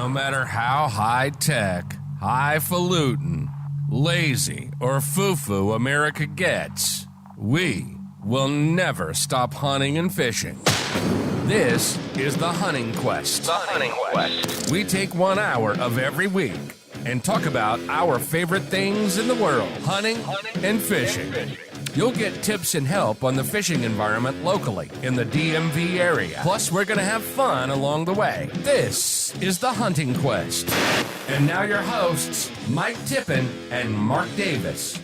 No matter how high-tech, highfalutin, lazy, or foo-foo America gets, we will never stop hunting and fishing. This is The Hunting Quest. The Hunting Quest. We take 1 hour of every week and talk about our favorite things in the world, hunting and fishing. You'll get tips and help on the fishing environment locally in the DMV area. Plus, we're going to have fun along the way. This is The Hunting Quest. And now your hosts, Mike Tippin and Mark Davis.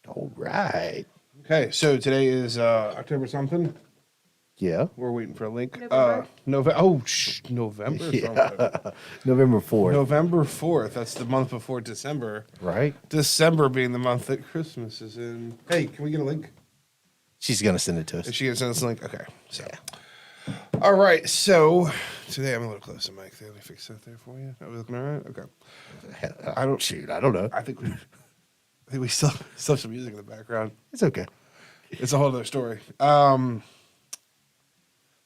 All right. Okay, so today is October something. Yeah. We're waiting for a link. November. November something. Yeah. November 4th. November 4th. That's the month before December. Right? December being the month that Christmas is in. Hey, can we get a link? She's going to send it to us. Is she going to send us a link? Okay. So. All right. So today I'm a little close to Mike. Let me fix that there for you. Are we looking all right? Okay. I don't know. I think we still have some music in the background. It's okay. It's a whole other story.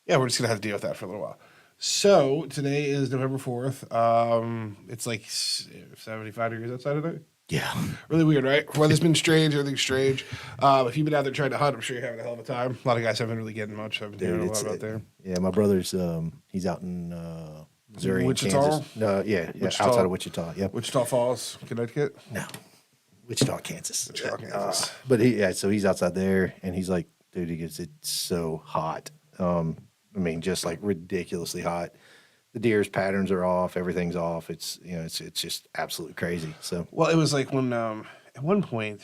Yeah, we're just going to have to deal with that for a little while. So, today is November 4th. It's like 75 degrees outside today. Yeah. Really weird, right? Weather's been strange. Everything's strange. If you've been out there trying to hunt, I'm sure you're having a hell of a time. A lot of guys haven't really getting much. I've been hearing a lot about there. Yeah, my brother's, he's out in Missouri, Wichita? Kansas. No, yeah, Wichita? outside of Wichita. Yep. Wichita Falls, Connecticut? No. Wichita, Kansas. Wichita, Kansas. But so he's outside there, and he's like, dude, it's so hot. I mean, just like ridiculously hot. The deer's patterns are off. Everything's off. It's it's just absolutely crazy. So, Well, it was like when at one point.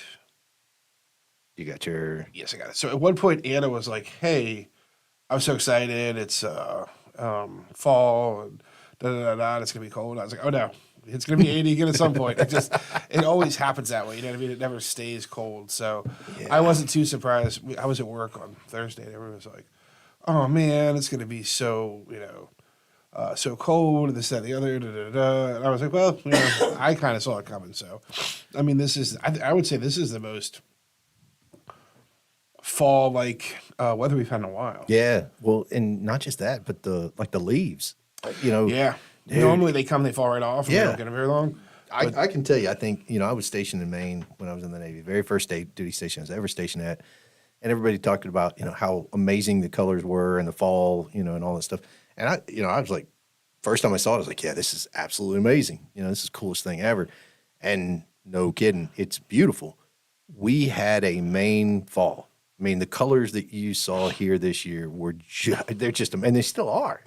you got your Yes, I got it. So at one point, Anna was like, "Hey, I'm so excited! It's fall, and and it's gonna be cold." I was like, "Oh no, it's gonna be 80 again at some point." It always happens that way. You know what I mean? It never stays cold. So I wasn't too surprised. I was at work on Thursday, and everyone was like, "Oh man, it's gonna be so so cold, and this, that, and the other." And I was like, "Well, I kind of saw it coming." So, I mean, I would say this is the most fall weather we've had in a while. yeah. Well, and not just that, but the leaves. Yeah. Dude. Normally they fall right off and they Yeah. don't get them very long. I can tell you, I think, I was stationed in Maine when I was in the Navy, very first duty station I was ever stationed at. And everybody talked about, how amazing the colors were in the fall, and all that stuff. And I was like, first time I saw it, I was like, yeah, this is absolutely amazing. This is the coolest thing ever. And no kidding, it's beautiful. We had a Maine fall. I mean, the colors that you saw here this year were they're just, and they still are,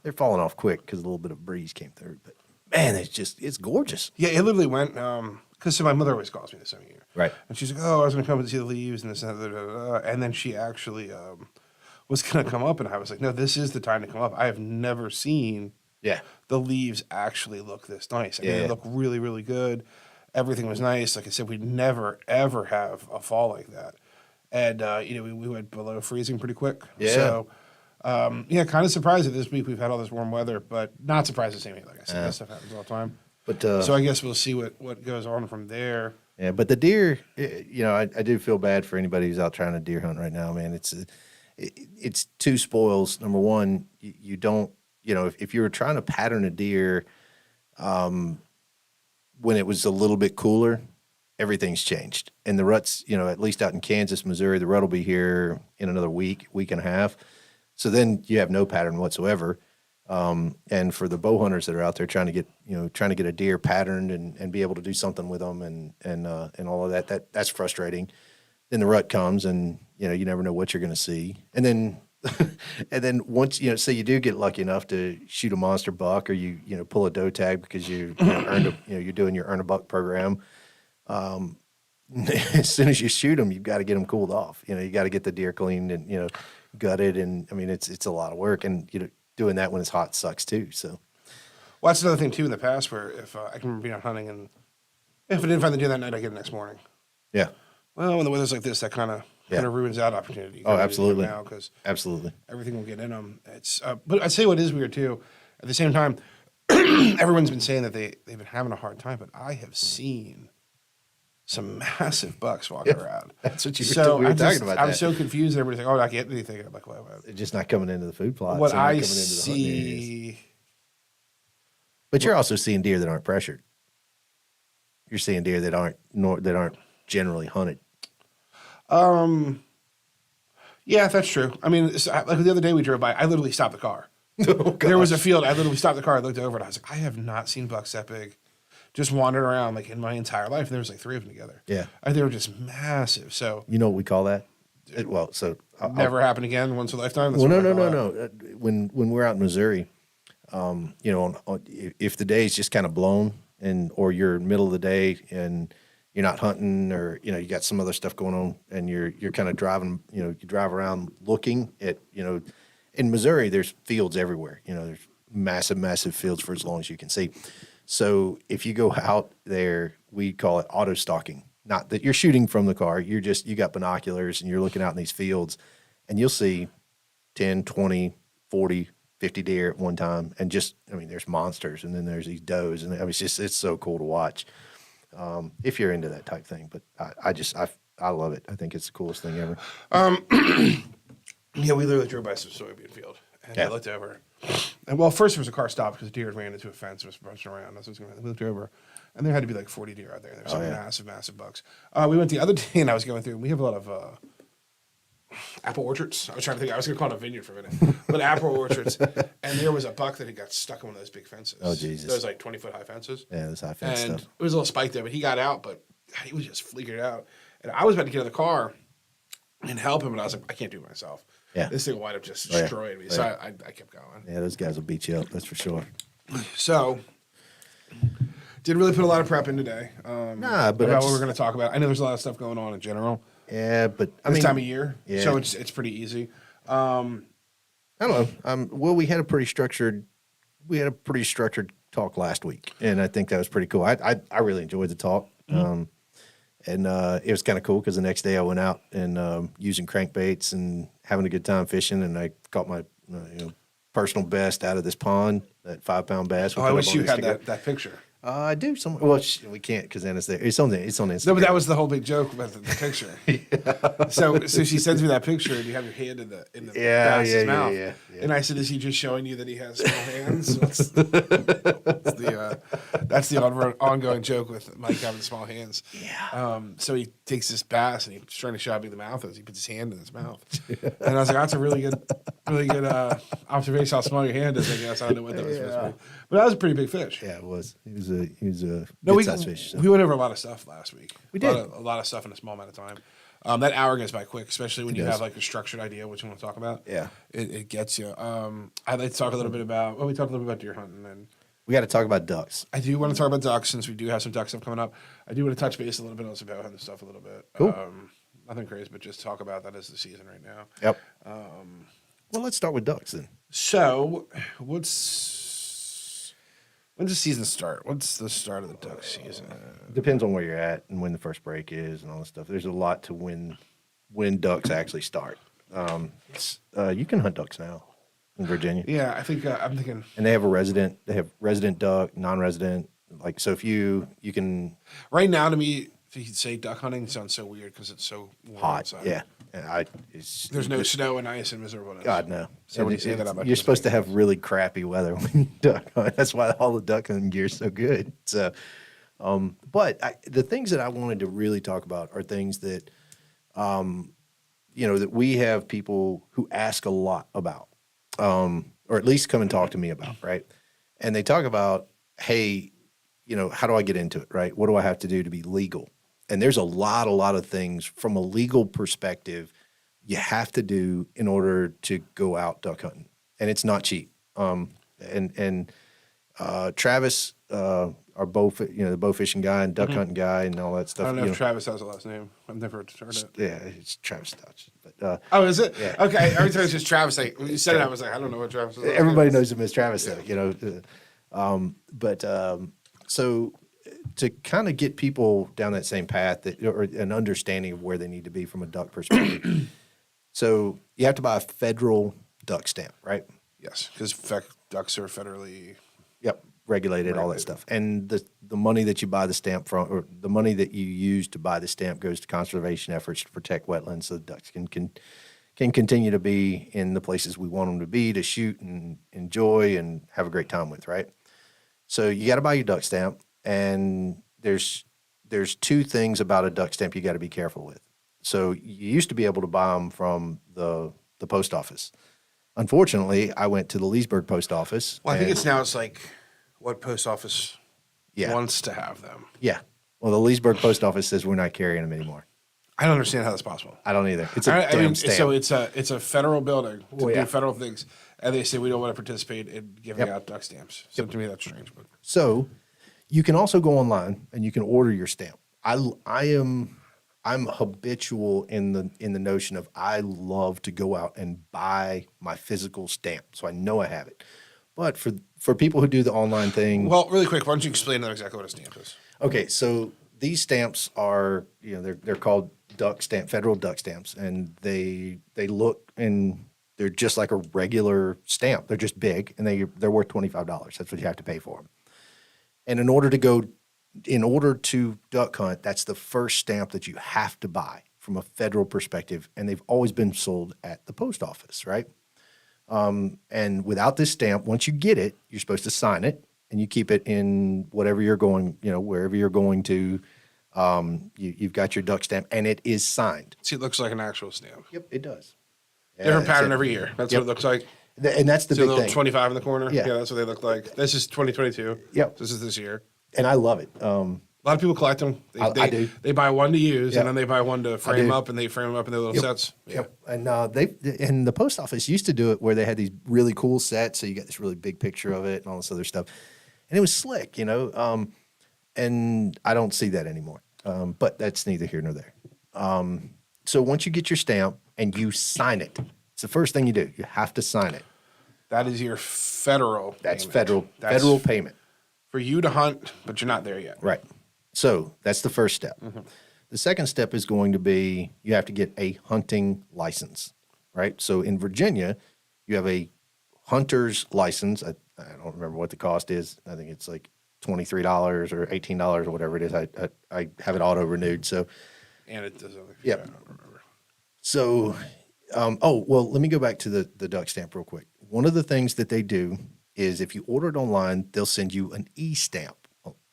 they're falling off quick because a little bit of breeze came through. But man, it's gorgeous. Yeah, it literally went, because my mother always calls me this time of year. Right. And she's like, oh, I was going to come and see the leaves and this and that. And then she actually was going to come up, and I was like, no, this is the time to come up. I have never seen the leaves actually look this nice. I mean, they look really, really good. Everything was nice. Like I said, we'd never, ever have a fall like that. And, we went below freezing pretty quick. Yeah. So, kind of surprised that this week we've had all this warm weather, but not surprised the same way. Like I said, that stuff happens all the time. But So I guess we'll see what goes on from there. yeah, but the deer, I do feel bad for anybody who's out trying to deer hunt right now, man. It's two spoils. Number one, you don't, if you were trying to pattern a deer when it was a little bit cooler, everything's changed. And the ruts, at least out in Kansas, Missouri, the rut will be here in another week and a half. So then you have no pattern whatsoever. And for the bow hunters that are out there trying to get a deer patterned and be able to do something with them and all of that's frustrating. Then the rut comes and, you never know what you're going to see. And then, once, say you do get lucky enough to shoot a monster buck or you pull a doe tag because you're doing your earn a buck program. As soon as you shoot them, you've got to get them cooled off. You got to get the deer cleaned and, gutted. And I mean, it's a lot of work, and, doing that when it's hot sucks too. So, Well, that's another thing, too, in the past where if I can remember being out hunting and if I didn't find the deer that night, I get it next morning. yeah. Well, when the weather's like this, that kind of ruins that opportunity. Oh, absolutely. Now, because Absolutely. everything will get in them. But I'd say what is weird, too, at the same time, everyone's been saying that they've been having a hard time, but I have seen some massive bucks walking around. That's what So we were I'm talking about. I'm that. so confused. Everybody's like, "Oh, I can't do anything." I'm like, "What?" They're just not coming into the food plots. What they're not I coming into the hunting areas. see, But you're also seeing deer that aren't pressured. You're seeing deer that aren't generally hunted. yeah, that's true. I mean, like the other day we drove by, I literally stopped the car. Oh, There was a field. I literally stopped the car. I looked over and I was like, I have not seen bucks that big, just wandering around like in my entire life. And there was like 3 of them together. Yeah. They were just massive. So You know what we call that? never happen again. Once a lifetime. That's Well, what no, I no, call no, that. no. When we're out in Missouri, if the day's just kind of blown or you're middle of the day and you're not hunting or you got some other stuff going on and you're kind of driving, you drive around looking at, in Missouri there's fields everywhere. There's massive fields for as long as you can see. So if you go out there, we call it auto stalking. Not that you're shooting from the car, you got binoculars and you're looking out in these fields and you'll see 10, 20, 40, 50 deer at one time. And there's monsters and then there's these does. And it's so cool to watch if you're into that type thing. But I love it. I think it's the coolest thing ever. Yeah, we literally drove by some soybean field and I Yeah. looked over. And well, first there was a car stopped because a deer ran into a fence and was rushing around. That's what was going on. We looked over and there had to be like 40 deer out there. There was some massive bucks. We went the other day and I was going through and we have a lot of apple orchards. I was trying to think. I was going to call it a vineyard for a minute, but apple orchards. And there was a buck that had got stuck in one of those big fences. Oh, Jesus. Those like 20-foot high fences. Yeah, this high fence And stuff. it was a little spike there, but he got out, but he was just fleeking out. And I was about to get in the car and help him, and I was like, I can't do it myself. Yeah. This thing will wind up just Oh, yeah. destroying me. Oh, So yeah. I kept going. Yeah, those guys will beat you up. That's for sure. So didn't really put a lot of prep in today. Nah, but about what we're going to talk about. I know there's a lot of stuff going on in general Yeah, but this time of year, yeah. so it's pretty easy. I don't know. Well, we had a pretty structured talk last week, and I think that was pretty cool. I really enjoyed the talk, and it was kind of cool because the next day I went out and using crankbaits and having a good time fishing, and I caught my personal best out of this pond, that 5-pound bass. we Oh, I put wish up on you had Instagram. that picture. I do some. Well, we can't because then it's there. It's on Instagram. No, but that was the whole big joke about the picture. So she sends me that picture, and you have your hand in the bass's mouth. yeah. And I said, "Is he just showing you that he has small hands?" That's the ongoing joke with Mike having small hands. Yeah. So he takes this bass and he's trying to show me the mouth as he puts his hand in his mouth. And I was like, "That's a really good observation. How small your hand is." I guess I don't know what that was supposed to be, but that was a pretty big fish. Yeah, it was. He was a No, good sized fish. So. we went over a lot of stuff last week. We did. A lot of stuff in a small amount of time. That hour goes by quick, especially when you does. have like a structured idea what you want to talk about. Yeah. It gets you. I'd like to talk a little bit about. Well, we talked a little bit about deer hunting, and We got to talk about ducks. I do want to talk about ducks since we do have some duck stuff coming up. I do want to touch base a little bit on some bow hunting stuff a little bit. Cool. Nothing crazy, but just talk about that as the season right now. Yep. Well, let's start with ducks then. So, when's the season start? What's the start of the duck season? Depends on where you're at and when the first break is and all this stuff. There's a lot to when ducks actually start. You can hunt ducks now in Virginia, Yeah, I think I'm thinking. and they have resident duck, non-resident. Like so, if you can Right now, to me, if you could say duck hunting sounds so weird because it's so warm hot, outside. yeah. And There's no snow and ice in Missouri. God no. So when And you say that, I'm you're supposed to have really crappy weather when you duck hunt. That's why all the duck hunting gear is so good. So, but the things that I wanted to really talk about are things that, that we have people who ask a lot about, or at least come and talk to me about, right? And they talk about, hey, how do I get into it, right? What do I have to do to be legal? And there's a lot of things from a legal perspective you have to do in order to go out duck hunting, and it's not cheap. Travis, our the bow fishing guy and duck hunting guy and all that stuff. I don't know if Travis has a last name. I've never heard it. Yeah, it's Travis Dutch. But Oh, is it? Yeah. Okay. Every time it's just Travis. Like, when you said it, I was like, I don't know what Travis is. everybody knows him as Travis, though. So to kind of get people down that same path, or an understanding of where they need to be from a duck perspective. So you have to buy a federal duck stamp, right? Yes, because ducks are federally. Yep, regulated, all that stuff. And the money that you buy the stamp from, or the money that you use to buy the stamp, goes to conservation efforts to protect wetlands, so the ducks can continue to be in the places we want them to be, to shoot and enjoy and have a great time with, right? So you got to buy your duck stamp, and there's two things about a duck stamp you got to be careful with. So you used to be able to buy them from the post office. Unfortunately, I went to the Leesburg post office. Well, I think and- it's like what post office Yeah. wants to have them. Yeah. Well, the Leesburg post office says we're not carrying them anymore. I don't understand how that's possible. I don't either. It's a I damn mean, stamp. so it's a federal building to yeah. do federal things, and they say we don't want to participate in giving Yep. out duck stamps. So to me, that's strange. But So you can also go online and you can order your stamp. I'm habitual in the notion of, I love to go out and buy my physical stamp, so I know I have it. But for people who do the online thing, well, really quick, why don't you explain exactly what a stamp is? okay, so these stamps are, they're called duck stamp, federal duck stamps, and they look, and they're just like a regular stamp. They're just big, and they're worth $25. That's what you have to pay for them. And in order to duck hunt, that's the first stamp that you have to buy from a federal perspective, and they've always been sold at the post office, right? And without this stamp, once you get it, you're supposed to sign it, and you keep it in whatever you're going, wherever you're going to. You've got your duck stamp, and it is signed. See, it looks like an actual stamp. Yep, it does. Different that's pattern it. every year. That's Yep. what it looks like. And that's the See a big little thing. 25 in the corner? Yeah. That's what they look like. This is 2022. Yep. This is this year. And I love it. A lot of people collect them. I do. They buy one to use, Yeah. and then they buy one to frame do. up, and they frame them up in their little sets. Yeah. Yep. And and the post office used to do it where they had these really cool sets, so you got this really big picture of it and all this other stuff, and it was slick, and I don't see that anymore. But that's neither here nor there. So once you get your stamp and you sign it, it's the first thing you do. You have to sign it. That is your federal That's payment. federal payment. For you to hunt, but you're not there yet. Right. So that's the first step. The second step is going to be, you have to get a hunting license, right? So in Virginia, you have a hunter's license. I don't remember what the cost is. I think it's like $23 or $18 or whatever it is. I have it auto renewed. So, And it doesn't. Yep. I don't remember. so, well, let me go back to the duck stamp real quick. One of the things that they do is, if you order it online, they'll send you an e-stamp,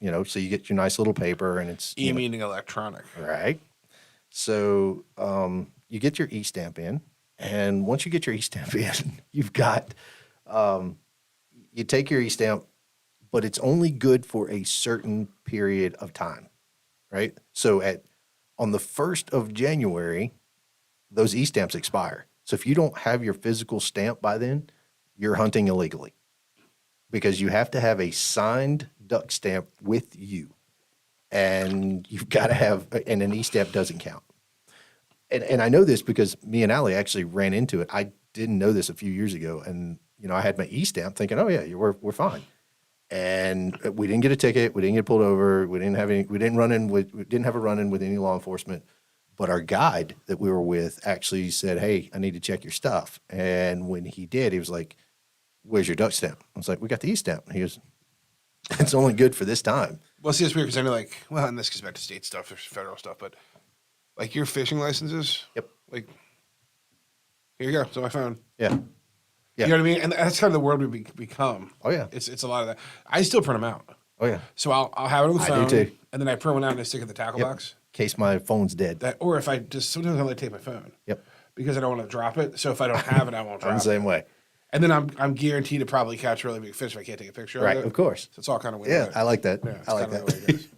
so you get your nice little paper, and it's Meaning electronic. right. So you get your e-stamp in, and once you get your e-stamp in, you've got you take your e-stamp, but it's only good for a certain period of time, right? So on the 1st of January, those e-stamps expire. So if you don't have your physical stamp by then, you're hunting illegally, because you have to have a signed duck stamp with you, and you've got to have, and an e-stamp doesn't count. And I know this because me and Allie actually ran into it. I didn't know this a few years ago, and I had my e-stamp thinking, oh yeah, we're fine. And we didn't get a ticket, we didn't get pulled over, we didn't have a run-in with any law enforcement. But our guide that we were with actually said, hey, I need to check your stuff. And when he did, he was like, where's your duck stamp? I was like, we got the e-stamp. And he goes, it's only good for this time. Well, see, it's weird because I know, and this goes back to state stuff, there's federal stuff, but like your fishing licenses. Yep. Like, here you go. It's on my phone. Yeah. Yeah. You know what I mean? And that's kind of the world we become. Oh, yeah. It's a lot of that. I still print them out. Oh, yeah. So I'll have it on the I phone. do too. And then I print one out and I stick it in the tackle box. In case my phone's dead. Or if I sometimes I like to take my phone. Yep. Because I don't want to drop it. So if I don't have it, I won't I'm drop the same it. way. And then I'm guaranteed to probably catch really big fish if I can't take a picture Right, of it. of course. So it's all kind of weird. Yeah, I like that. Yeah, it's I like kinda that. the way it goes.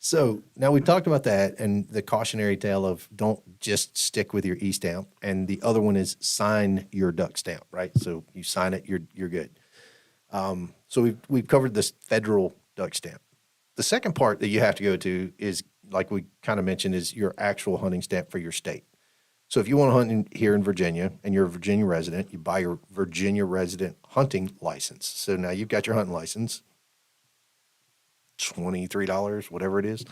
So now we talked about that and the cautionary tale of don't just stick with your e-stamp. And the other one is sign your duck stamp, right? So you sign it, you're good. So we've covered this federal duck stamp. The second part that you have to go to is, like we kind of mentioned, is your actual hunting stamp for your state. So if you want to hunt here in Virginia and you're a Virginia resident, you buy your Virginia resident hunting license. So now you've got your hunting license, $23, whatever it is,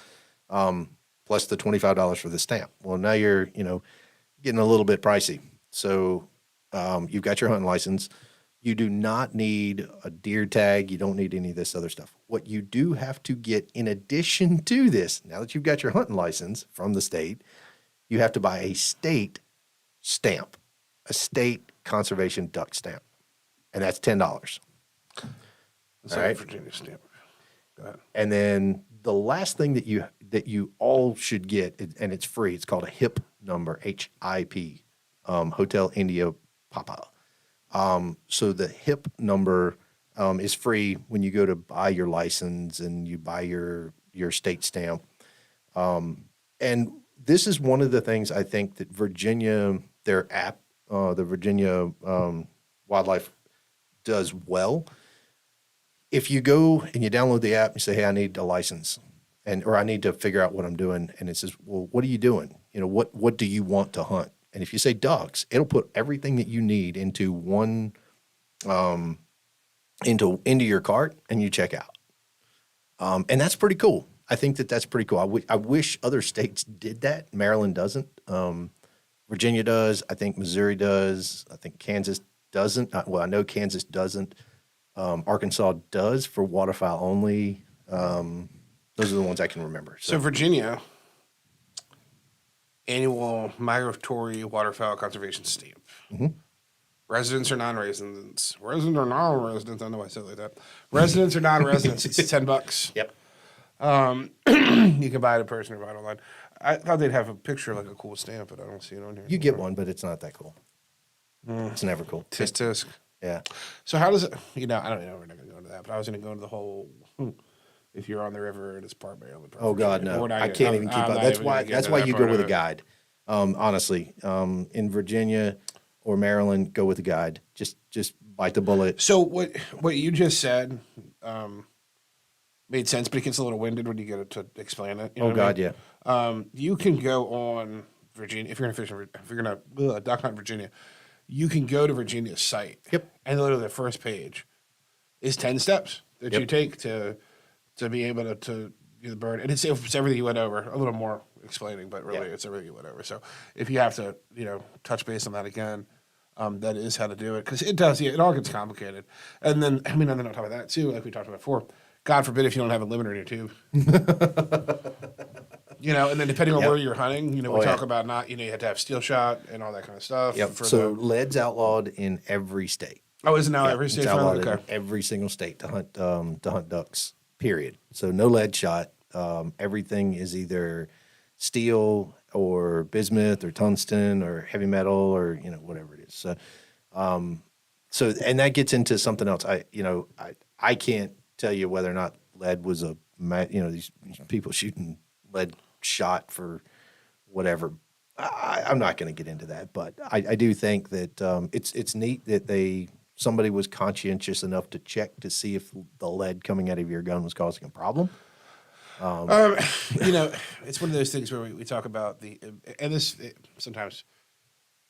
plus the $25 for the stamp. Well, now you're, getting a little bit pricey. So you've got your hunting license. You do not need a deer tag. You don't need any of this other stuff. What you do have to get in addition to this, now that you've got your hunting license from the state, you have to buy a state stamp, a state conservation duck stamp, and that's $10. It's All like a right. Virginia stamp. Go ahead. And then the last thing that you all should get, and it's free. It's called a HIP number, HIP, Hotel India Papa. So the HIP number is free when you go to buy your license and you buy your state stamp. And this is one of the things I think that Virginia, their app, the Virginia Wildlife does well. If you go and you download the app and say, hey, I need a license or I need to figure out what I'm doing. And it says, well, what are you doing? You know, what do you want to hunt? And if you say ducks, it'll put everything that you need into one, into your cart and you check out. And that's pretty cool. I think that's pretty cool. I wish other states did that. Maryland doesn't. Virginia does. I think Missouri does. I think Kansas doesn't. Well, I know Kansas doesn't. Arkansas does for waterfowl only. Those are the ones I can remember. So Virginia, annual migratory waterfowl conservation stamp. Mm-hmm. Residents or non-residents? Resident or non-residents? I don't know why I said it like that. Residents or non-residents? It's $10. Yep. You can buy it in person or buy it online. I thought they'd have a picture of like a cool stamp, but I don't see it on here. You get one, but it's not that cool. It's never cool. Tisk tisk. Yeah. So how does it? You know, I don't know. We're not going to go into that, but I was going to go into the whole. If you're on the river and it's part Maryland. Part Oh God, Virginia. no! We're not I gonna- can't I'm- even keep I'm up. not That's even why. gonna get That's into why that you go part with a of it. guide. Honestly, in Virginia or Maryland, go with a guide. Just bite the bullet. So what you just said made sense, but it gets a little winded when you get it to explain it. You know Oh what I God, mean? yeah. You can go on Virginia if you're gonna fish. If you're gonna duck hunt in Virginia, you can go to Virginia's site. Yep. And literally the first page is 10 steps that Yep. you take to be able to do the bird, and it's everything you went over. A little more explaining, but really Yeah. it's everything you went over. So if you have to touch base on that again. That is how to do it because it does. Yeah, it all gets complicated, and then and then on top of that too, like we talked about before, God forbid if you don't have a limiter in your tube. And then depending on Yep. where you're hunting, we Oh, talk yeah. about not, you have to have steel shot and all that kind of stuff. Yep. for So the- lead's outlawed in every state. is it now Yeah, every it's state? outlawed in Okay. every single state to hunt ducks. Period. So no lead shot. Everything is either steel or bismuth or tungsten or heavy metal or whatever it is. So, and that gets into something else. I can't tell you whether or not lead was these people shooting lead shot for whatever. I'm not going to get into that, but I do think that it's neat that somebody was conscientious enough to check to see if the lead coming out of your gun was causing a problem. It's one of those things where we talk about and this sometimes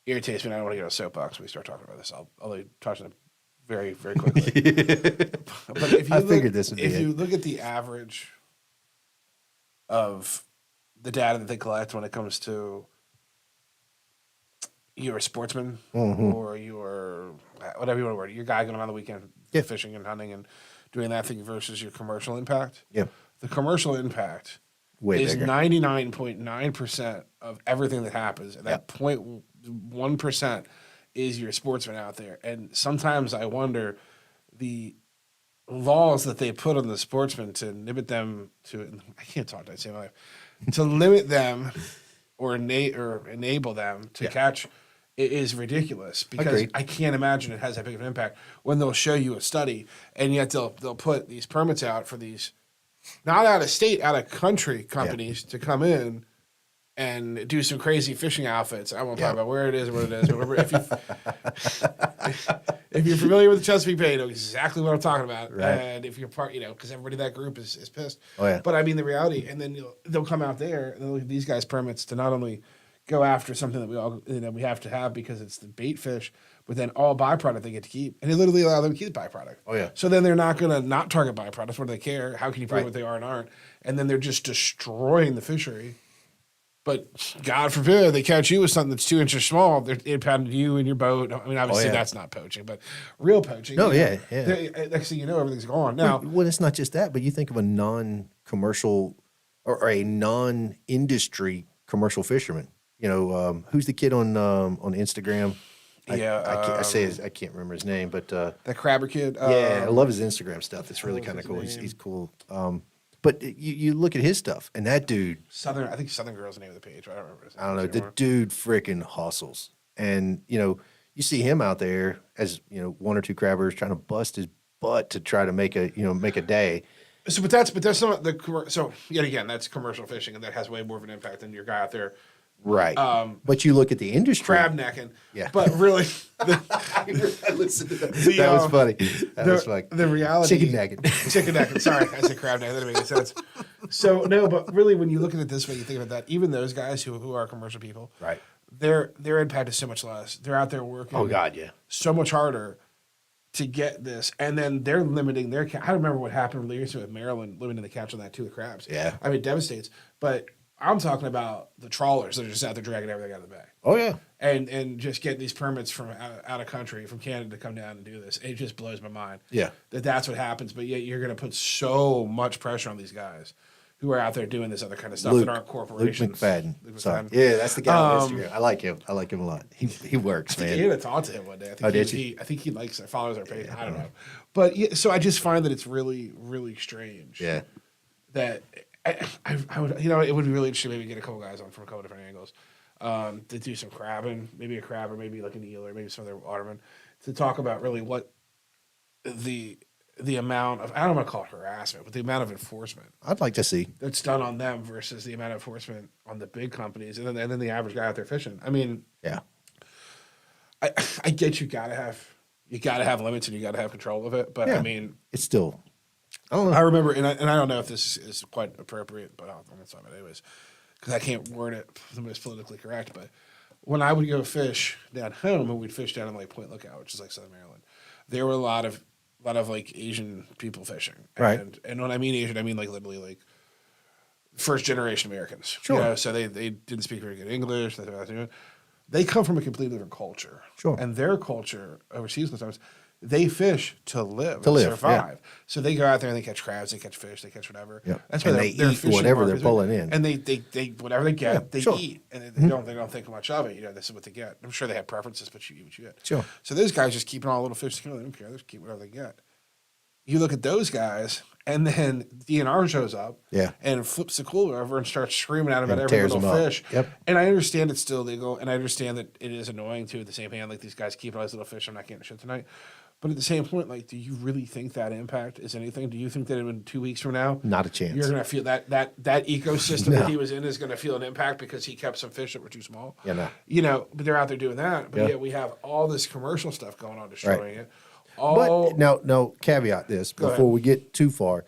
irritates me. And I don't want to get on a soapbox when we start talking about this. I'll touch on it very, very quickly. But if you figured this would be if it. you look at the average of the data that they collect when it comes to you're a sportsman or you're whatever you want to word it, your guy going on the weekend Yeah. fishing and hunting and doing that thing versus your commercial impact. Yeah. The commercial impact Way is bigger. 99.9% of everything that happens, and that 0.1% is your sportsman out there. And sometimes I wonder the laws that they put on the sportsmen to limit them to I can't talk that same life to limit them or enable them to catch it is ridiculous because Agreed. I can't imagine it has that big of an impact when they'll show you a study and yet they'll put these permits out for these not out of state, out of country companies to come in and do some crazy fishing outfits. I won't talk about where it is or what it is, but remember, if you're familiar with the Chesapeake Bay, you know exactly what I'm talking about. Right. And if you're part, because everybody in that group is pissed. Oh, yeah. But I mean, the reality, and then they'll come out there and they'll look at these guys' permits to not only go after something that we all we have to have because it's the bait fish, but then all byproduct they get to keep, and they literally allow them to keep the byproduct. Oh, yeah. So then they're not going to not target byproducts. What do they care? How can you prove Right. what they are and aren't? And then they're just destroying the fishery. But God forbid they catch you with something that's 2 inches small. They're impounding you and your boat. I mean, obviously that's not poaching, but real poaching. No, you know, yeah. next thing you know, everything's gone. Now, Well, it's not just that, but you think of a non-commercial or a non-industry commercial fisherman. You know, who's the kid on Instagram? I can't remember his name, but that crabber kid. yeah, I love his Instagram stuff. It's really kind of cool. He's cool. But you look at his stuff, and that dude, I think Southern Girl's the name of the page. But I don't remember his name. I don't know, the dude freaking hustles. And, you know, you see him out there as, you know, 1 or 2 crabbers trying to bust his butt to try to make a day. So, but that's not so yet again, that's commercial fishing, and that has way more of an impact than your guy out there Right. But you look at the industry. crab necking. Yeah. But really, I listened to that. That was funny. That was funny. The reality. Chicken necking. Chicken necking. Sorry, I said crab necking. That didn't make any sense. So no, but really, when you look at it this way, you think about that. Even those guys who are commercial people, Right. Their impact is so much less. They're out there working. Oh, God, yeah. So much harder to get this, and then they're limiting their. I remember what happened recently with Maryland limiting the catch on that too with crabs. Yeah. I mean, devastates. But I'm talking about the trawlers that are just out there dragging everything out of the bay. Oh, yeah. And just getting these permits from out of country, from Canada, to come down and do this. It just blows my mind. Yeah. That's what happens. But yet you're going to put so much pressure on these guys who are out there doing this other kind of stuff that aren't corporations. Luke McFadden. Luke Sorry. McFadden. Yeah, that's the guy on Instagram. I like him. I like him a lot. He works, I man. had to talk to him one day. Oh, did I think he likes our follows our page. I don't know. But yeah, so I just find that it's really, really strange. Yeah. That I would, you know, it would be really interesting maybe get a couple guys on from a couple different angles to do some crabbing, maybe a crab or maybe like an eel or maybe some other waterman to talk about really what the amount of, I don't want to call it harassment, but the amount of enforcement I'd like to see. that's done on them versus the amount of enforcement on the big companies and then the average guy out there fishing. I mean, Yeah. I get you gotta have limits and you gotta have control of it, but Yeah. I mean, It's still, I don't know. I remember, and I don't know if this is quite appropriate, but I'm going to talk about it anyways, because I can't word it the most politically correct. But when I would go fish down home, and we'd fish down in like Point Lookout, which is like Southern Maryland, there were a lot of like Asian people fishing, Right. And when I mean Asian, I mean like literally like first generation Americans. Sure. You know, so they didn't speak very good English. They come from a completely different culture. Sure. And their culture overseas sometimes. They fish to live, survive. Yeah. So they go out there and they catch crabs, they catch fish, they catch whatever. Yeah. That's why And they're they eat fishing whatever they're markets. pulling in. And they whatever they get, Yeah, they sure. eat, and they don't think much of it. You know, this is what they get. I'm sure they have preferences, but you eat what you get. Sure. So those guys just keeping all the little fish together. They don't care. They just keep whatever they get. You look at those guys, and then DNR shows up, Yeah. and flips the cooler over and starts screaming out about And every tears little them up. fish. Yep. And I understand it's still legal, and I understand that it is annoying too. At the same hand, like these guys keep all these little fish. I'm not getting shit tonight. But at the same point, like, do you really think that impact is anything? Do you think that in 2 weeks from now, Not a chance. you're going to feel that ecosystem No. that he was in is going to feel an impact because he kept some fish that were too small? Yeah, no. You know, but they're out there doing that. But Yeah. yet we have all this commercial stuff going on destroying Right. it. All, But no, caveat this Go before ahead. we get too far.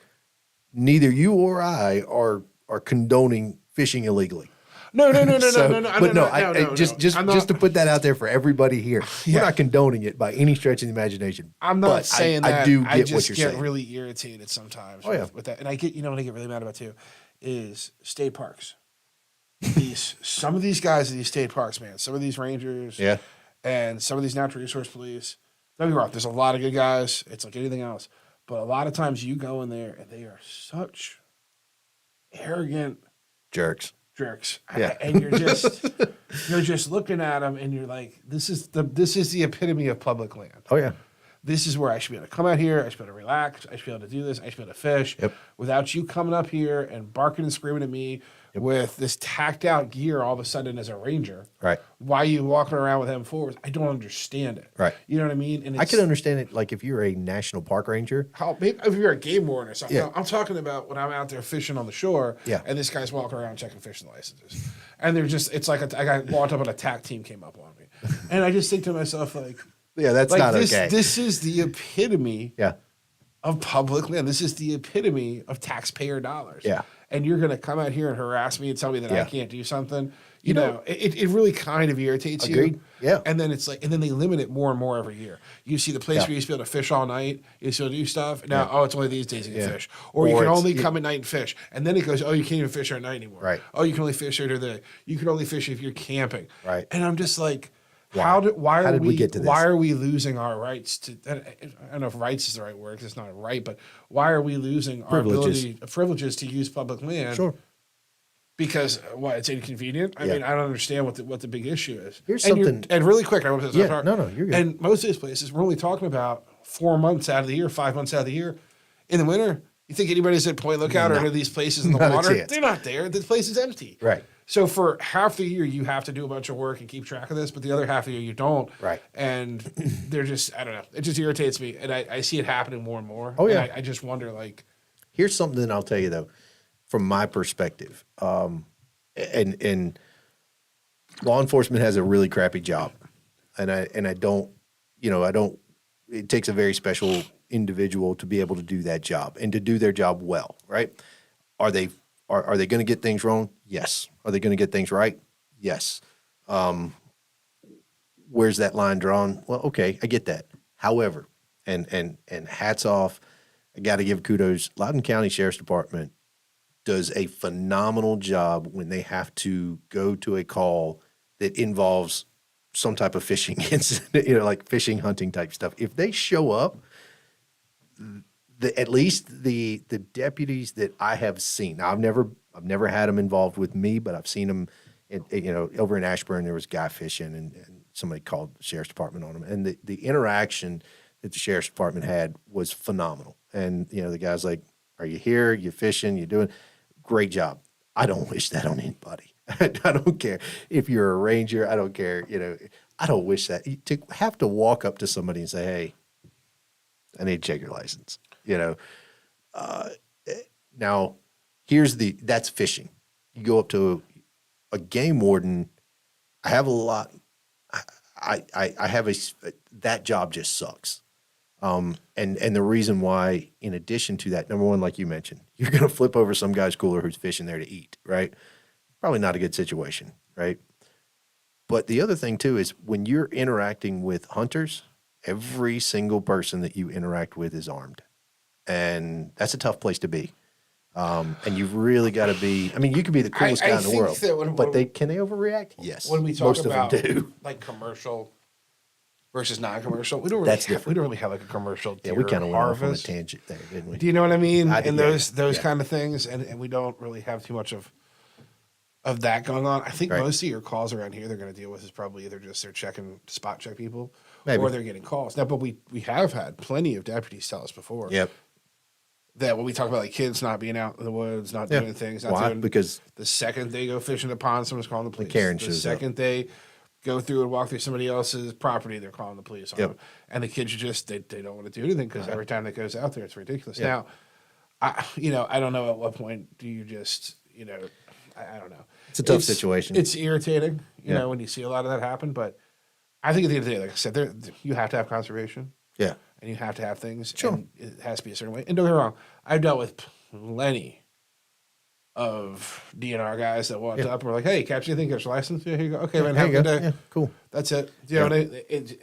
Neither you or I are condoning fishing illegally. no. But just I'm not- to put that out there for everybody here, Yeah. we're not condoning it by any stretch of the imagination. I'm not But saying I that. do get just what you're get saying. really irritated sometimes Oh, yeah. with that. And I get, what I get really mad about too is state parks. Some of these guys at these state parks, man, some of these rangers, Yeah. and some of these natural resource police. Don't get me wrong, there's a lot of good guys. It's like anything else. But a lot of times you go in there and they are such arrogant Jerks. jerks. Yeah. And you're just looking at them and you're like, this is the epitome of public land. Oh yeah. This is where I should be able to come out here. I should be able to relax. I should be able to do this. I should be able to fish Yep. without you coming up here and barking and screaming at me with this tacked out gear all of a sudden as a ranger. Right. Why are you walking around with M4s? I don't understand it. Right. You know what I mean? And I can understand it. Like if you're a national park ranger, maybe if you're a game warden or something. Yeah. No, I'm talking about when I'm out there fishing on the shore Yeah. and this guy's walking around checking fishing licenses. And they're just, it's like I got walked up and a TAC team came up on me. And I just think to myself, like, yeah, that's not this, okay. This is the epitome yeah. of public land. This is the epitome of taxpayer dollars. Yeah. And you're going to come out here and harass me and tell me that I Yeah. can't do something. You know, it really kind of irritates Agreed. you. Yeah. And then it's like, and then they limit it more and more every year. You see the place Yeah. where you used to be able to fish all night, you used to be able to do stuff. Now, oh, it's only these days you can Yeah. fish. Or you Or can it's- only come at night and fish. And then it goes, oh, you can't even fish at night anymore. Right. Oh, you can only fish during the day. You can only fish if you're camping. Right. And I'm just like, Why? why How are did we get to this? why are we losing our rights to? I don't know if rights is the right word because it's not a right, but why are we losing our privileges to use public land? Sure. Because what, it's inconvenient. I Yeah. mean, I don't understand what the big issue is. Here's and something- And really quick, I want to Yeah, no, you're good. And most of these places, we're only talking about 4 months out of the year, 5 months out of the year. In the winter, you think anybody's at Point Lookout or any of these places in the Not a water? chance. They're not there. The place is empty. Right. So for half the year, you have to do a bunch of work and keep track of this, but the other half of the year, you don't. Right. And they're just, I don't know. It just irritates me, and I see it happening more and more. Oh, yeah. And I just wonder, like, Here's something I'll tell you though, from my perspective, and law enforcement has a really crappy job, and I don't, I don't. It takes a very special individual to be able to do that job and to do their job well, right? Are they going to get things wrong? Yes. Are they going to get things right? Yes. Where's that line drawn? Well, okay, I get that. However, and hats off, I got to give kudos. Loudoun County Sheriff's Department does a phenomenal job when they have to go to a call that involves some type of fishing incident, like fishing, hunting type stuff. If they show up, at least the deputies that I have seen. Now, I've never had them involved with me, but I've seen them. Over in Ashburn, there was a guy fishing, and somebody called the sheriff's department on him, and the interaction that the sheriff's department had was phenomenal. And the guy's like, "Are you here? You fishing? You doing great job." I don't wish that on anybody. I don't care if you're a ranger. I don't care. I don't wish that to have to walk up to somebody and say, "Hey, I need to check your license." Now that's fishing. You go up to a game warden. I have a lot. I have that job just sucks. And the reason why, in addition to that, number one, like you mentioned, you're going to flip over some guy's cooler who's fishing there to eat, right? Probably not a good situation, right? But the other thing too is when you're interacting with hunters, every single person that you interact with is armed. And that's a tough place to be. And you've really got to be, you could be the coolest guy in the world, but can they overreact? Yes. when we talk most about of them do. like commercial versus non-commercial, we don't That's really different. have like a commercial Yeah, we deer kind of went off on a harvest. tangent there, didn't we? Do you know what I mean? I do, And yeah, those yeah. kind of things, and we don't really have too much of that going on. I think Right. most of your calls around here they're going to deal with is probably either just they're checking spot check people, Maybe. or they're getting calls. Now, but we have had plenty of deputies tell us before Yep. that when we talk about like kids not being out in the woods, not Yeah. doing things, not Why? doing Because the second they go fishing the pond, someone's calling the police. Karen the shows up. second they go through and walk through somebody else's property, they're calling the police on Yep. them. And the kids are just they don't want to do anything because every time that goes out there, it's ridiculous. Yeah. Now, I don't know at what point do you just I don't know. It's a tough situation. It's irritating, you Yeah. know, when you see a lot of that happen. But I think at the end of the day, like I said, you have to have conservation yeah, and you have to have things. Sure. And it has to be a certain way. And don't get me wrong, I've dealt with plenty of DNR guys that walked Yeah. up and were like, "Hey, catch anything? Catch your license? Yeah, here you go. Okay, man, there have you a go. good day. Yeah, cool. That's it. You know,